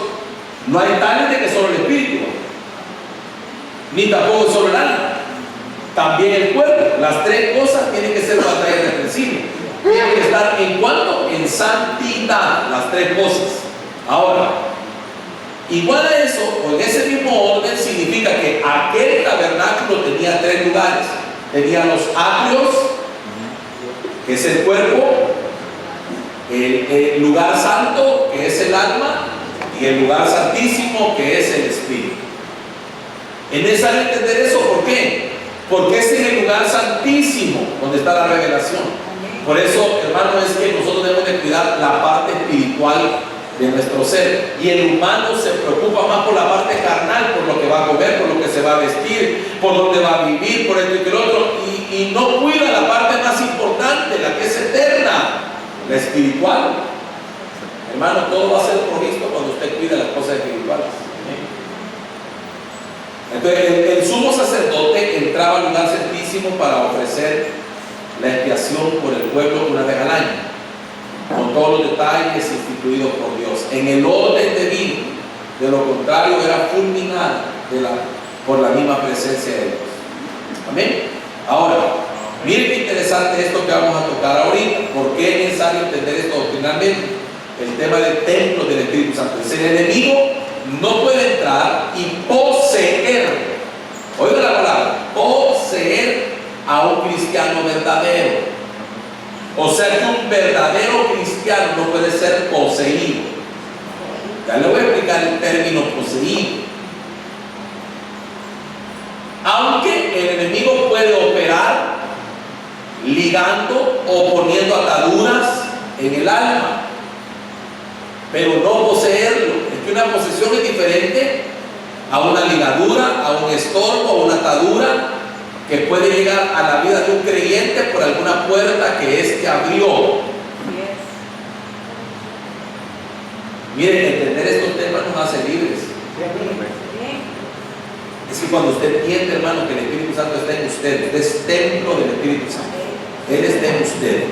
no hay tales de que solo el espíritu, ni tampoco solo el alma, también el cuerpo. Las tres cosas tienen que ser guardadas irreprensibles. Tienen que estar en cuanto, en santidad, las tres cosas. Ahora, igual a eso, o en ese mismo orden, significa que aquel tabernáculo tenía tres lugares. Tenía los atrios, que es el cuerpo, el lugar santo, que es el alma, y el lugar santísimo, que es el espíritu. Es necesario entender eso. ¿Por qué? Porque es en el lugar santísimo donde está la revelación. Por eso, hermano, es que nosotros debemos de cuidar la parte espiritual de nuestro ser. Y el humano se preocupa más por la parte carnal, por lo que va a comer, por lo que se va a vestir, por dónde va a vivir, por esto y que lo otro, y no cuida la parte más importante, la que es eterna, la espiritual. Hermano, todo va a ser provisto cuando usted cuida las cosas espirituales. Entonces, el sumo sacerdote entraba al lugar santísimo para ofrecer la expiación por el pueblo una vez al año, con todos los detalles instituidos por Dios, en el orden debido. De lo contrario, era fulminada por la misma presencia de Dios. Amén. Ahora, miren qué interesante esto que vamos a tocar ahorita. ¿Por qué es necesario entender esto doctrinalmente? El tema del templo del Espíritu Santo. El enemigo no puede entrar y poseer, oiga la palabra, poseer a un cristiano verdadero. O sea que un verdadero cristiano no puede ser poseído. Ya le voy a explicar el término poseído. Aunque el enemigo puede operar ligando o poniendo ataduras en el alma, pero no poseerlo. Es que una posesión es diferente a una ligadura, a un estorbo, a una atadura que puede llegar a la vida de un creyente por alguna puerta que éste abrió. Miren, entender estos temas nos hace libres. Es que cuando usted entiende, hermano, que el Espíritu Santo está en usted, usted es templo del Espíritu Santo. Él está en usted.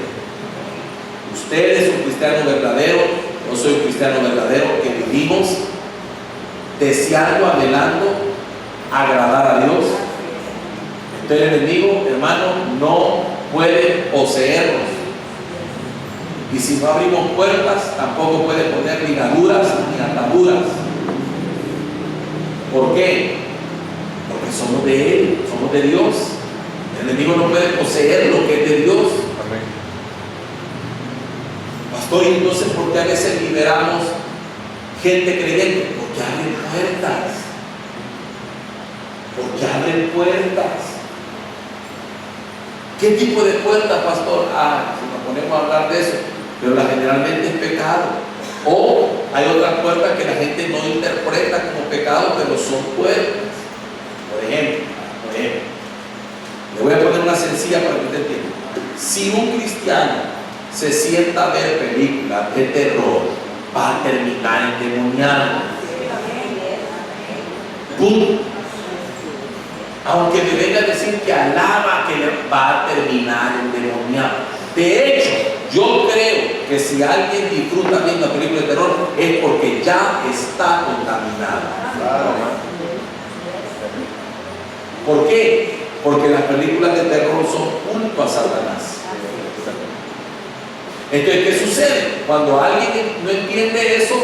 Usted es un cristiano verdadero, yo soy un cristiano verdadero, que vivimos deseando, anhelando agradar a Dios. Entonces el enemigo, hermano, no puede poseernos. Y si no abrimos puertas, tampoco puede poner ligaduras ni ataduras. ¿Por qué? Porque somos de Él, somos de Dios. El enemigo no puede poseer lo que es de Dios. Amén. Pastor, y entonces, ¿por qué a veces liberamos gente creyente? Porque abren puertas. Porque abren puertas. ¿Qué tipo de puertas, pastor? Si nos ponemos a hablar de eso, pero generalmente es pecado. O hay otras puertas que la gente no interpreta como pecado, pero son puertas. Por ejemplo, le voy a poner una sencilla para que usted entienda. Si un cristiano se sienta a ver películas de terror, va a terminar endemoniado. ¡Pum! Aunque me venga a decir que alaba, que le va a terminar endemoniado. De hecho, yo creo que si alguien disfruta viendo una película de terror es porque ya está contaminado. ¿Por qué? Porque las películas de terror son culto a Satanás. Entonces, ¿qué sucede? Cuando alguien no entiende eso,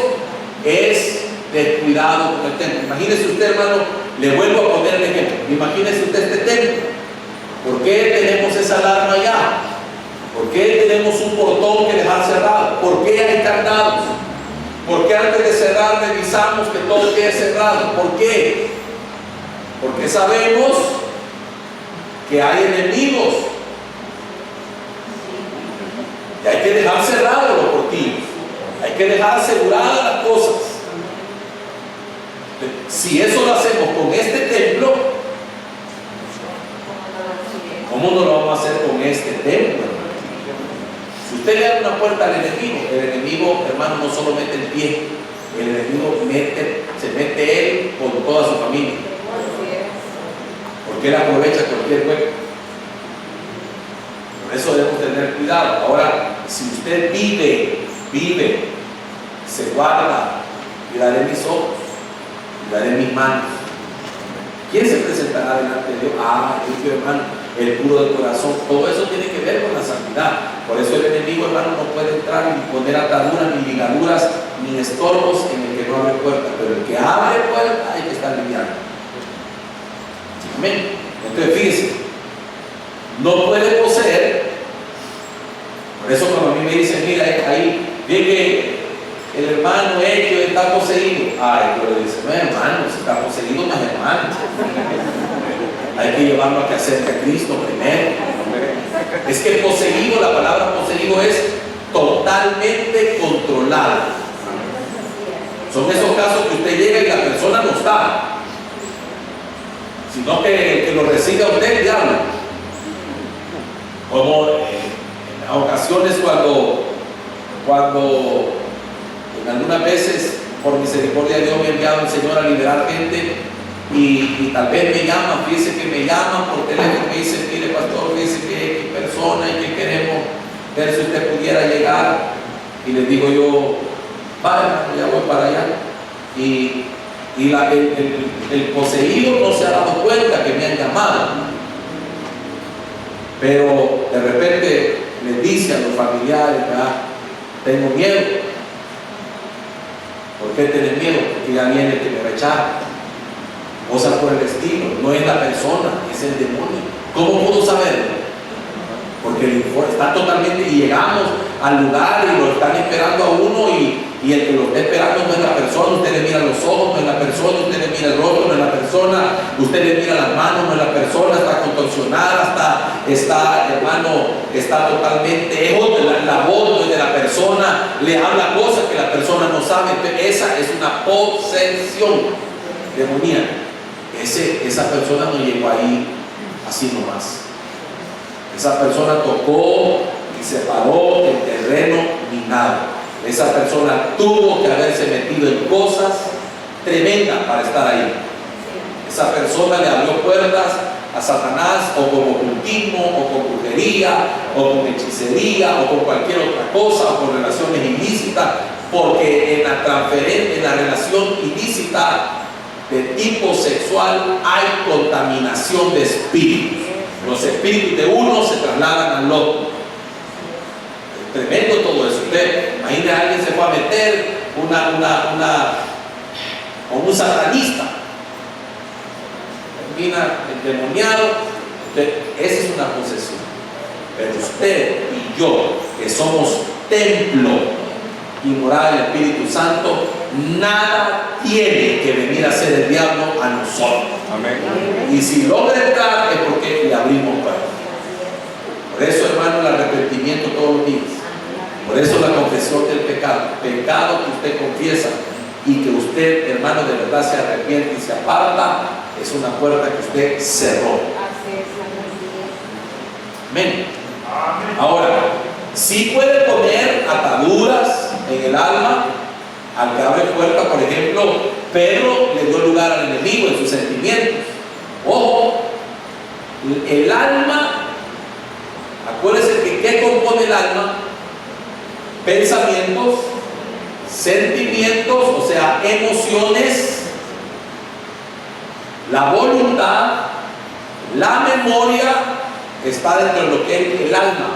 es descuidado con el templo. Imagínese usted, hermano, le vuelvo a poner el ejemplo. Imagínese usted este templo. ¿Por qué tenemos esa alarma allá? ¿Por qué tenemos un portón que dejar cerrado? ¿Por qué hay candados? ¿Por qué antes de cerrar revisamos que todo quede cerrado? ¿Por qué? Porque sabemos que hay enemigos. Y hay que dejar cerrados los portillos. Hay que dejar aseguradas las cosas. Si eso lo hacemos con este templo, ¿cómo no lo vamos a hacer con este templo? Si usted le abre una puerta al enemigo, el enemigo, hermano, no solo mete el pie, el enemigo se mete él con toda su familia. Porque él aprovecha cualquier hueco. Por eso debemos tener cuidado. Ahora, si usted vive, se guarda, miraré mis ojos, miraré mis manos. ¿Quién se presentará delante de Dios? Dios, hermano, el puro de corazón. Todo eso tiene que ver con la santidad. Por eso el enemigo, hermano, no puede entrar ni poner ataduras, ni ligaduras, ni estorbos en el que no abre puerta. Pero el que abre puerta hay que estar lidiando. Amén. Entonces, fíjese, no puede poseer. Por eso cuando a mí me dicen, mira, ahí, bien que el hermano X está poseído. Yo le digo, no es hermano, si está poseído no es hermano. Hay que llevarlo a que acerque a Cristo primero. Es que poseído, la palabra poseído es totalmente controlado. Son esos casos que usted llega y la persona no está, sino que lo recibe a usted el diablo. Como en ocasiones cuando en algunas veces por misericordia de Dios me ha enviado el Señor a liberar gente y tal vez me llaman, fíjese que me llaman por teléfono, me dicen, mire pastor, dice que persona y que queremos ver si usted pudiera llegar, y les digo yo, vaya, ya voy para allá, y el poseído no se ha dado cuenta que me han llamado, pero de repente les dice a los familiares, tengo miedo. ¿Por qué tener miedo? Porque ya viene el que me rechaza. Cosas por el estilo. No es la persona, es el demonio. ¿Cómo pudo saberlo? Porque el informe está totalmente, y llegamos al lugar y lo están esperando a uno, y el que lo está esperando no es la persona. Usted le mira los ojos, no es la persona. Usted le mira el rostro, no es la persona. Usted le mira las manos, no es la persona. Está contorsionada, está hermano, está totalmente, la voz no es de la persona, le habla cosas que la persona no sabe. Entonces, esa es una posesión demoníaca. Esa persona no llegó ahí así nomás. Esa persona tocó y se paró el terreno ni nada. Esa persona tuvo que haberse metido en cosas tremendas para estar ahí. Esa persona le abrió puertas a Satanás, o con ocultismo, o con brujería, o con hechicería, o con cualquier otra cosa, o con relaciones ilícitas, porque en la relación ilícita de tipo sexual hay contaminación de espíritus. Los espíritus de uno se trasladan al otro. Es tremendo todo eso. Usted imagina, alguien se fue a meter con un satanista, termina endemoniado. Esa es una posesión. Pero usted y yo, que somos templo y morada del Espíritu Santo, nada tiene que venir a hacer el diablo a nosotros. Amén. Y si logra entrar es porque le abrimos puertas. Por eso, hermano, el arrepentimiento todos los días. Por eso la confesión del pecado. Pecado que usted confiesa y que usted, hermano, de verdad se arrepiente y se aparta, es una puerta que usted cerró. Amén. Ahora, sí puede poner ataduras en el alma al que abre puerta. Por ejemplo, Pedro le dio lugar al enemigo en sus sentimientos. Ojo, el alma, acuérdense que ¿qué compone el alma? Pensamientos, sentimientos, o sea, emociones, la voluntad, la memoria, está dentro de lo que es el alma.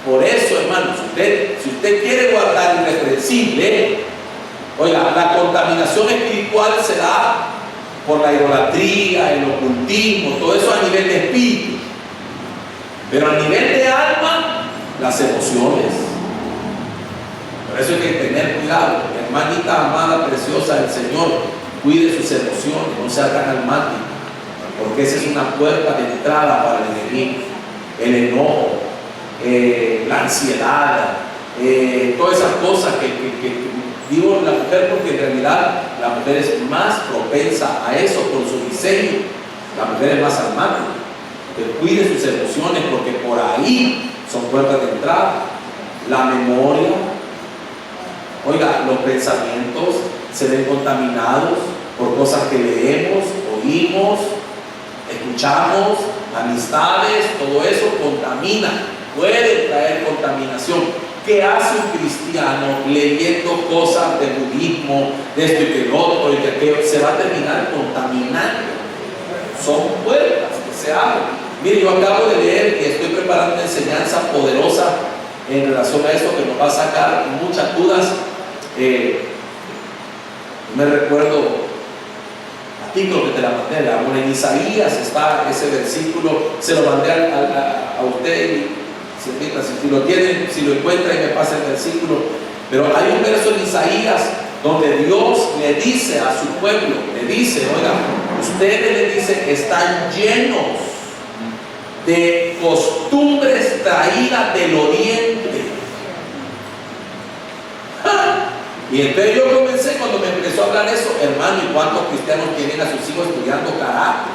Por eso, hermanos, si usted quiere guardar irreprensible, oiga, la contaminación espiritual se da por la idolatría, el ocultismo, todo eso a nivel de espíritu. Pero a nivel de alma, las emociones. Por eso hay que tener cuidado. Hermanita amada, preciosa del Señor, cuide sus emociones, no sea tan almático, porque esa es una puerta de entrada para el enemigo. El enojo, la ansiedad, todas esas cosas que digo la mujer, porque en realidad la mujer es más propensa a eso por su diseño. La mujer es más almática. Que cuide sus emociones, porque por ahí son puertas de entrada. la memoria. Oiga, los pensamientos se ven contaminados por cosas que leemos, oímos, escuchamos, amistades, todo eso contamina, puede traer contaminación. ¿Qué hace un cristiano leyendo cosas de budismo, de esto y que el otro y que aquello? Se va a terminar contaminando. Son puertas que se abren. Mire, yo acabo de leer y estoy preparando una enseñanza poderosa en relación a esto que nos va a sacar muchas dudas. Me recuerdo artículo que te la mandé, en Isaías está ese versículo, se lo mandé a usted y si lo tienen, si lo encuentran y me pasa el versículo, pero hay un verso en Isaías donde Dios le dice a su pueblo, le dice, oiga, ustedes, le dice, están llenos de costumbres traídas del oriente. Y entonces yo comencé, cuando me empezó a hablar eso, hermano, ¿y cuántos cristianos tienen a sus hijos estudiando karate?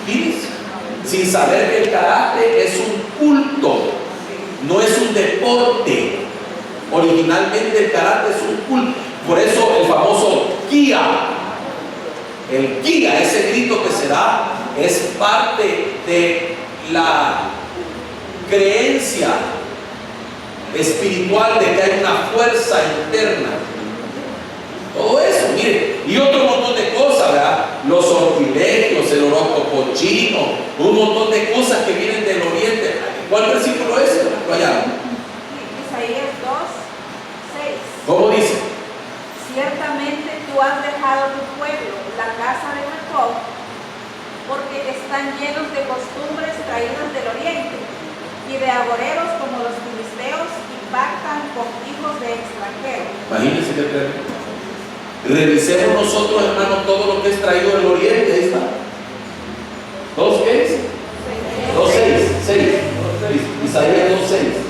Fíjense, sin saber que el karate es un culto, no es un deporte. Originalmente el karate es un culto. Por eso el famoso Kia, el Kia, ese grito que se da, es parte de la creencia espiritual de que hay una fuerza interna. Todo eso, mire, y otro montón de cosas, ¿verdad? Los sortilegios, el horóscopo chino, un montón de cosas que vienen del oriente. ¿Cuál versículo es? Lo hallaron. Isaías 2:6. ¿Cómo dice? Ciertamente tú has dejado tu pueblo, la casa de Jacob, porque están llenos de costumbres traídas del oriente y de agoreros como los filisteos y pactan con hijos de extranjeros. Imagínense que tremendo. Revisemos nosotros, hermanos, todo lo que es traído del oriente. Ahí está. ¿Dos qué es? 2:6. Isaías 2:6.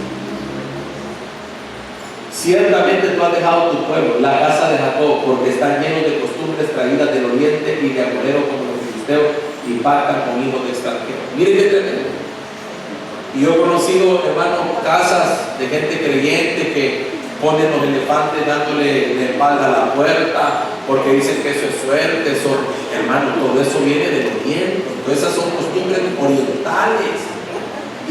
Ciertamente tú has dejado tu pueblo, la casa de Jacob, porque están llenos de costumbres traídas del oriente y de agoreros como los filisteos y pactan con hijos de extranjeros. Miren qué tremendo. Y yo he conocido, hermanos, casas de gente creyente que ponen los elefantes dándole la espalda a la puerta porque dicen que eso es suerte, eso, hermano, todo eso viene del oriente. Entonces esas son costumbres orientales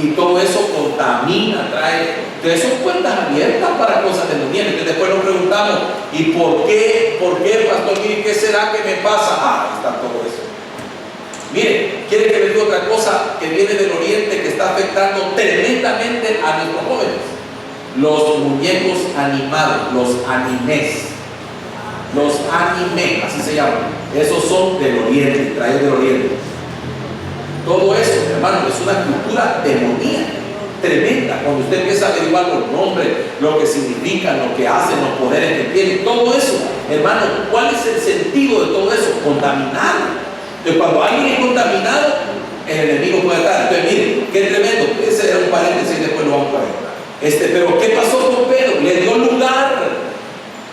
y todo eso contamina, trae. Entonces son puertas abiertas para cosas del oriente. Entonces después nos preguntamos, ¿y por qué, pastor? Mire, ¿qué será que me pasa? Ah, está todo eso. Mire, quiere que les diga otra cosa que viene del oriente que está afectando tremendamente a nuestros jóvenes. Los muñecos animados, los animes, así se llaman. Esos son del oriente, traídos del oriente. Todo eso, hermano, es una cultura demoníaca, tremenda. Cuando usted empieza a averiguar los nombres, lo que significan, lo que hacen, los poderes que tienen, todo eso, hermano, ¿cuál es el sentido de todo eso? Contaminar. Entonces, cuando alguien es contaminado, el enemigo puede estar. Entonces, miren, qué tremendo. Ese era un paréntesis y después lo vamos a ver. Pero ¿qué pasó con Pedro? Le dio lugar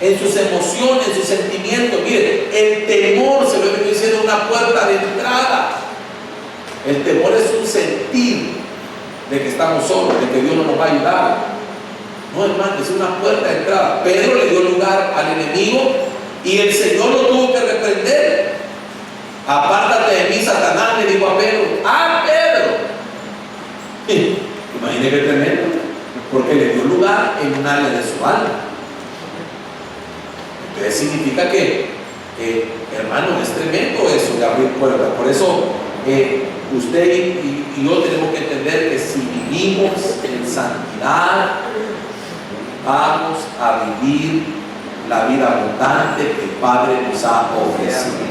en sus emociones, en sus sentimientos. Mire, el temor, se lo he venido diciendo, una puerta de entrada. El temor es un sentir de que estamos solos, de que Dios no nos va a ayudar. No, hermano, es una puerta de entrada. Pedro le dio lugar al enemigo y el Señor lo tuvo que reprender. Apártate de mí, Satanás, le dijo a Pedro. ¡Ah, Pedro! Imagínate que tremendo, porque le dio lugar en un área de su alma. Entonces significa que, hermano, es tremendo eso de abrir puertas. Por eso usted y yo tenemos que entender que si vivimos en santidad, vamos a vivir la vida abundante que el Padre nos ha ofrecido.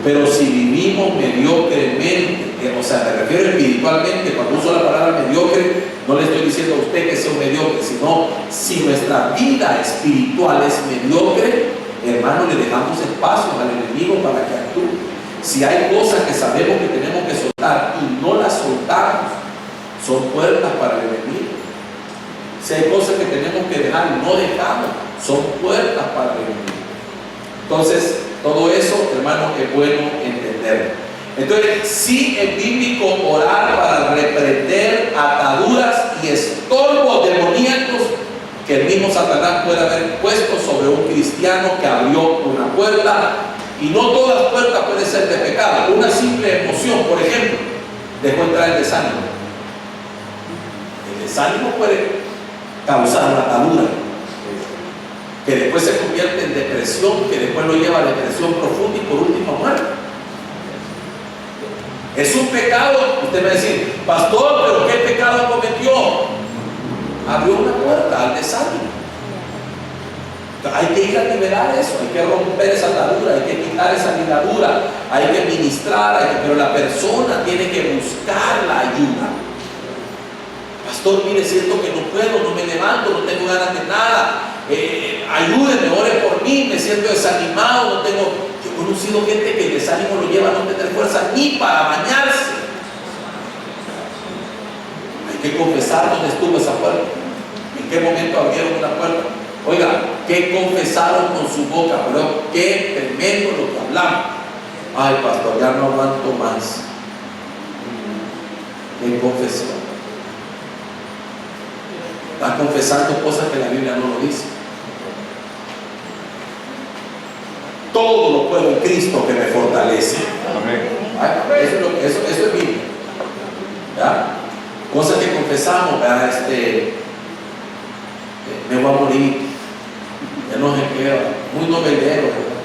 Pero si vivimos mediocremente, o sea, me refiero espiritualmente, cuando uso la palabra mediocre, no le estoy diciendo a usted que sea un mediocre, sino si nuestra vida espiritual es mediocre, hermano, le dejamos espacio al enemigo para que actúe. Si hay cosas que sabemos que tenemos que soltar y no las soltamos, son puertas para el enemigo. Si hay cosas que tenemos que dejar y no dejamos, son puertas para el enemigo. Entonces, todo eso, hermano, es bueno entender. Entonces, sí es bíblico orar para reprender que el mismo Satanás puede haber puesto sobre un cristiano que abrió una puerta. Y no todas las puertas pueden ser de pecado. Una simple emoción, por ejemplo, dejó entrar el desánimo. El desánimo puede causar una atadura que después se convierte en depresión, que después lo lleva a depresión profunda y por último a muerte. Es un pecado. Usted me va a decir, pastor, pero ¿qué pecado cometió? Abrió una puerta al desánimo. Hay que ir a liberar eso, hay que romper esa atadura, hay que quitar esa ligadura, hay que ministrar, pero la persona tiene que buscar la ayuda. Pastor, mire, siento que no puedo, no me levanto, no tengo ganas de nada, ayúdenme, ore por mí, me siento desanimado, no tengo... Yo he conocido gente que el desánimo lo lleva a no tener fuerza ni para bañarse. Hay que confesar dónde estuvo esa puerta, en qué momento abrieron una puerta. Oiga, ¿qué confesaron con su boca? Pero qué tremendo lo que hablamos. Ay, pastor, ya no aguanto más. ¿Qué confesión? Está confesando cosas que la Biblia no lo dice. Todo lo puedo en Cristo que me fortalece. Amén. Eso es Biblia. ¿Ya? Cosas que confesamos, ¿verdad? Me voy a morir. Ya no se queda. Muy novelero, ¿verdad?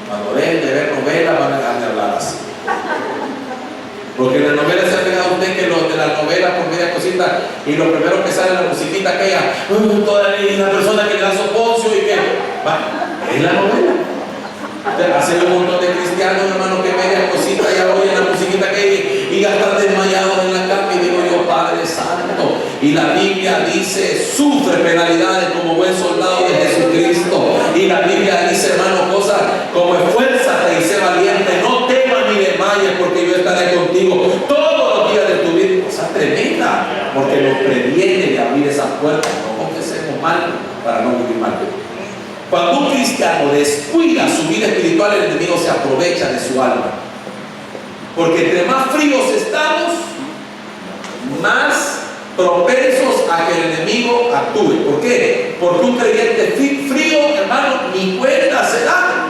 Cuando dejen de ver novelas van a dejar de hablar así. Porque en la novela se ha pegado usted que los de la novela por media cosita y lo primero que sale es la musiquita aquella, y la persona que le da soponcio y que es la novela. Hace un montón de cristianos, hermano, que media cosita ya oyen la musiquita que y ya están desmayados en la cama y digo yo, Padre Santo. Y la Biblia dice, sufre penalidades como buen soldado de Jesucristo. Y la Biblia dice, hermano, cosas como esfuérzate y sé valiente, no temas ni desmayes porque yo estaré contigo todos los días de tu vida. Cosa tremenda, porque nos previene de abrir esas puertas. No confesemos mal para no vivir mal. Cuando un cristiano descuida su vida espiritual, el enemigo se aprovecha de su alma. Porque entre más fríos estamos, más propensos a que el enemigo actúe. ¿Por qué? Porque un creyente frío, hermano, ni cuenta se da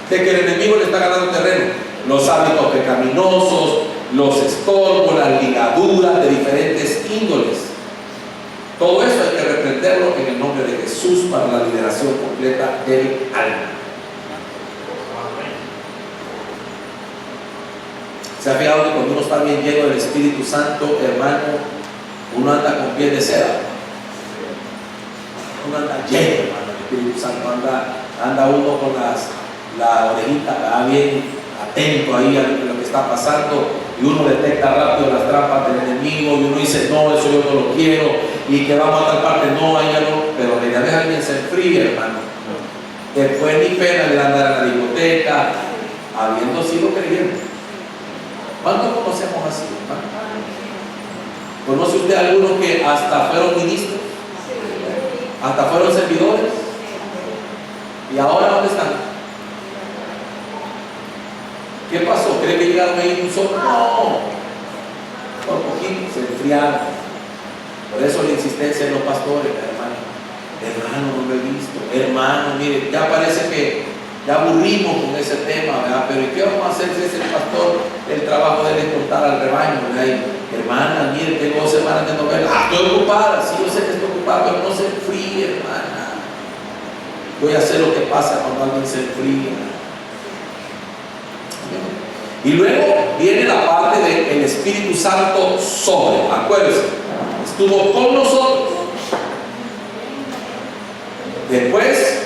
de que el enemigo le está ganando terreno. Los hábitos pecaminosos, los estorbos, las ligaduras de diferentes índoles. Todo eso hay que reprenderlo en el nombre de Jesús para la liberación completa del alma. ¿Se ha fijado que cuando uno está bien lleno del Espíritu Santo, hermano, uno anda con pies de seda? Uno anda lleno, hermano, del Espíritu Santo. Anda uno con la orejita bien atento ahí a lo que está pasando, y uno detecta rápido las trampas del enemigo, y uno dice, no, eso yo no lo quiero, y que vamos a tal parte, no, ahí ya no. Pero que ya vez alguien se enfríe, hermano, después ni pena le da andar a la discoteca, habiendo sido creyente. ¿Cuántos conocemos así, hermano? ¿Conoce usted a algunos que hasta fueron ministros? ¿Hasta fueron servidores? ¿Y ahora dónde están? ¿Qué pasó? ¿Cree que llegaron ahí un solo? No. Por poquito se enfriaron. Por eso la insistencia de los pastores, hermano. Hermano, no lo he visto. Hermano, mire, ya parece que ya aburrimos con ese tema, ¿verdad? Pero ¿y qué vamos a hacer si es el pastor? El trabajo de él es contar al rebaño, ¿verdad? Y, hermana, mire, tengo 2 semanas de novela. Estoy ocupada. Sí, yo sé que estoy ocupada, pero no se enfríe, hermana. Voy a hacer lo que pasa cuando alguien se enfría. Y luego viene la parte del Espíritu Santo sobre. Acuérdense, estuvo con nosotros. Después,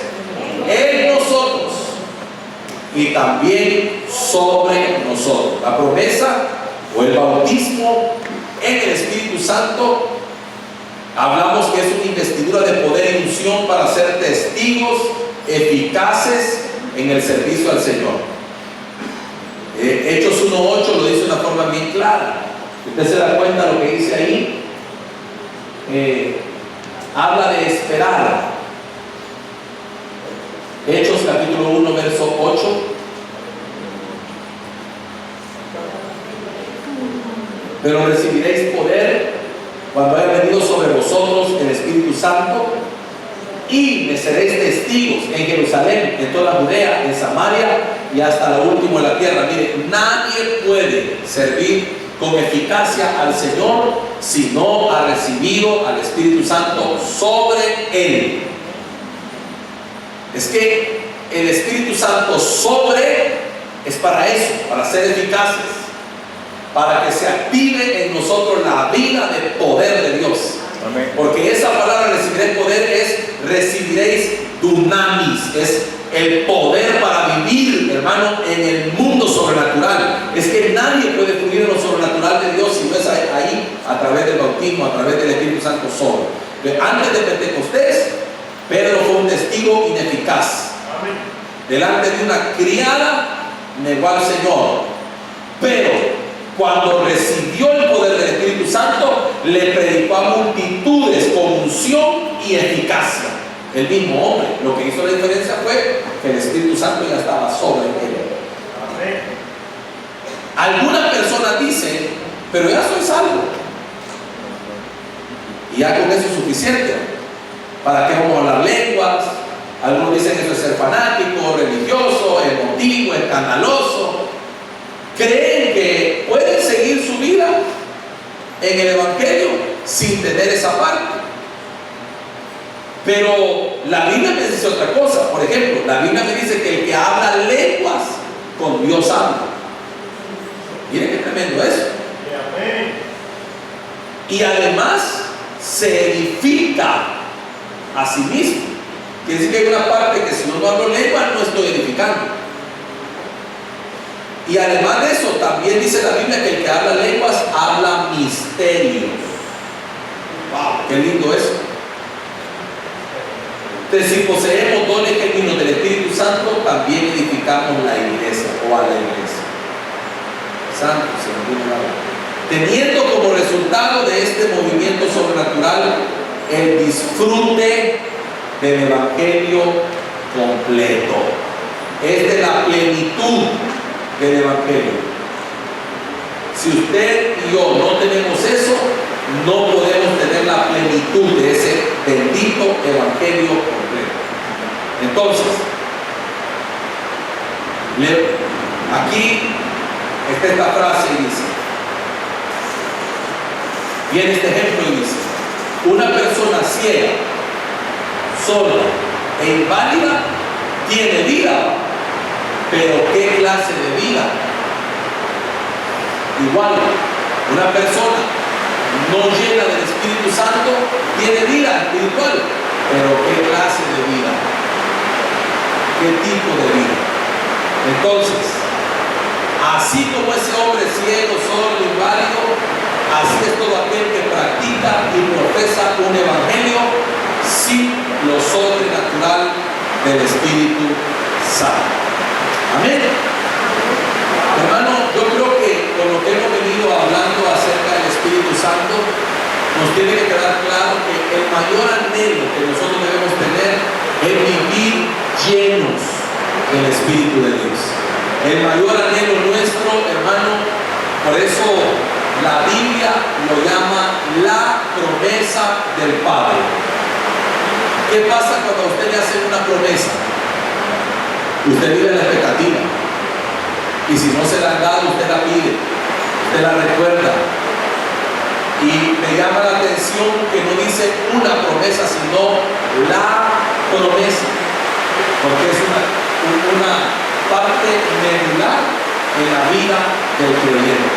en nosotros. Y también sobre nosotros. La promesa o el bautismo en el Espíritu Santo, hablamos que es una investidura de poder y unción para ser testigos eficaces en el servicio al Señor. Hechos 1:8 lo dice de una forma bien clara. Usted se da cuenta de lo que dice ahí. Habla de esperar. Hechos capítulo 1 verso 8. Pero recibiréis poder cuando haya venido sobre vosotros el Espíritu Santo, y me seréis testigos en Jerusalén, en toda Judea, en Samaria y hasta lo último de la tierra. Mire, nadie puede servir con eficacia al Señor si no ha recibido al Espíritu Santo sobre él. Es que el Espíritu Santo sobre es para eso, para ser eficaces, para que se active en nosotros la vida de poder de Dios. Amén. Porque esa palabra recibiréis poder es recibiréis dunamis, es el poder para vivir, hermano, en el mundo sobrenatural. Es que nadie puede fluir en lo sobrenatural de Dios si no es ahí a través del bautismo, a través del Espíritu Santo solo. Antes de Pentecostés, Pedro fue un testigo ineficaz. Amén. Delante de una criada negó al Señor, pero cuando recibió el poder del Espíritu Santo, le predicó a multitudes con unción y eficacia. El mismo hombre. Lo que hizo la diferencia fue que el Espíritu Santo ya estaba sobre él. Amén. Algunas personas dicen, pero ya soy salvo, y ya con eso es suficiente. ¿Para qué vamos a hablar lenguas? Algunos dicen que eso es ser fanático, religioso, emotivo, escandaloso. Creen que pueden seguir su vida en el Evangelio sin tener esa parte. Pero la Biblia me dice otra cosa. Por ejemplo, la Biblia me dice que el que habla lenguas con Dios habla. Miren qué tremendo eso. Amén. Y además se edifica a sí mismo. Quiere decir que hay una parte que si no hablo lenguas no estoy edificando. Y además de eso, también dice la Biblia que el que habla lenguas habla misterios. ¡Wow! ¡Qué lindo eso! Entonces, si poseemos dones genuinos del Espíritu Santo, también edificamos la iglesia o a la iglesia. Santo, Señor. Teniendo como resultado de este movimiento sobrenatural el disfrute del Evangelio completo. Es de la plenitud del Evangelio. Si usted y yo no tenemos eso, no podemos tener la plenitud de ese bendito Evangelio completo. Entonces, aquí está esta frase y dice, viene este ejemplo y dice, una persona ciega, sola e inválida tiene vida, pero ¿qué clase de vida? Igual, una persona no llena del Espíritu Santo tiene vida espiritual, pero ¿qué clase de vida? ¿Qué tipo de vida? Entonces, así como ese hombre ciego, sordo, inválido, así es todo aquel que practica y profesa un evangelio sin lo sobrenatural del Espíritu Santo. Amén. Hermano, yo creo que con lo que hemos venido hablando acerca del Espíritu Santo, nos tiene que quedar claro que el mayor anhelo que nosotros debemos tener es vivir llenos del Espíritu de Dios. El mayor anhelo nuestro, hermano, por eso la Biblia lo llama la promesa del Padre. ¿Qué pasa cuando a usted le hacen una promesa? Usted vive en la expectativa. Y si no se la han dado, usted la pide, usted la recuerda. Y me llama la atención que no dice una promesa, sino la promesa. Porque es una parte medular en la vida del creyente.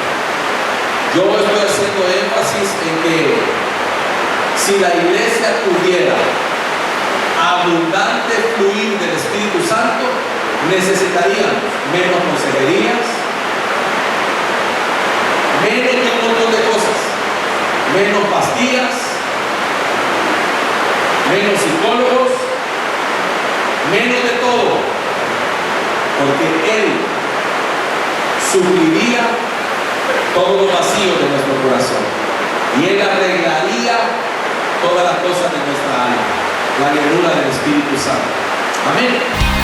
Yo estoy haciendo énfasis en que si la iglesia tuviera abundante fluir del Espíritu Santo, necesitaríamos menos consejerías, menos de un montón de cosas, menos pastillas, menos psicólogos, menos de todo, porque Él supliría todos los vacíos de nuestro corazón y Él arreglaría todas las cosas de nuestra alma, la llenura del Espíritu Santo. Amén.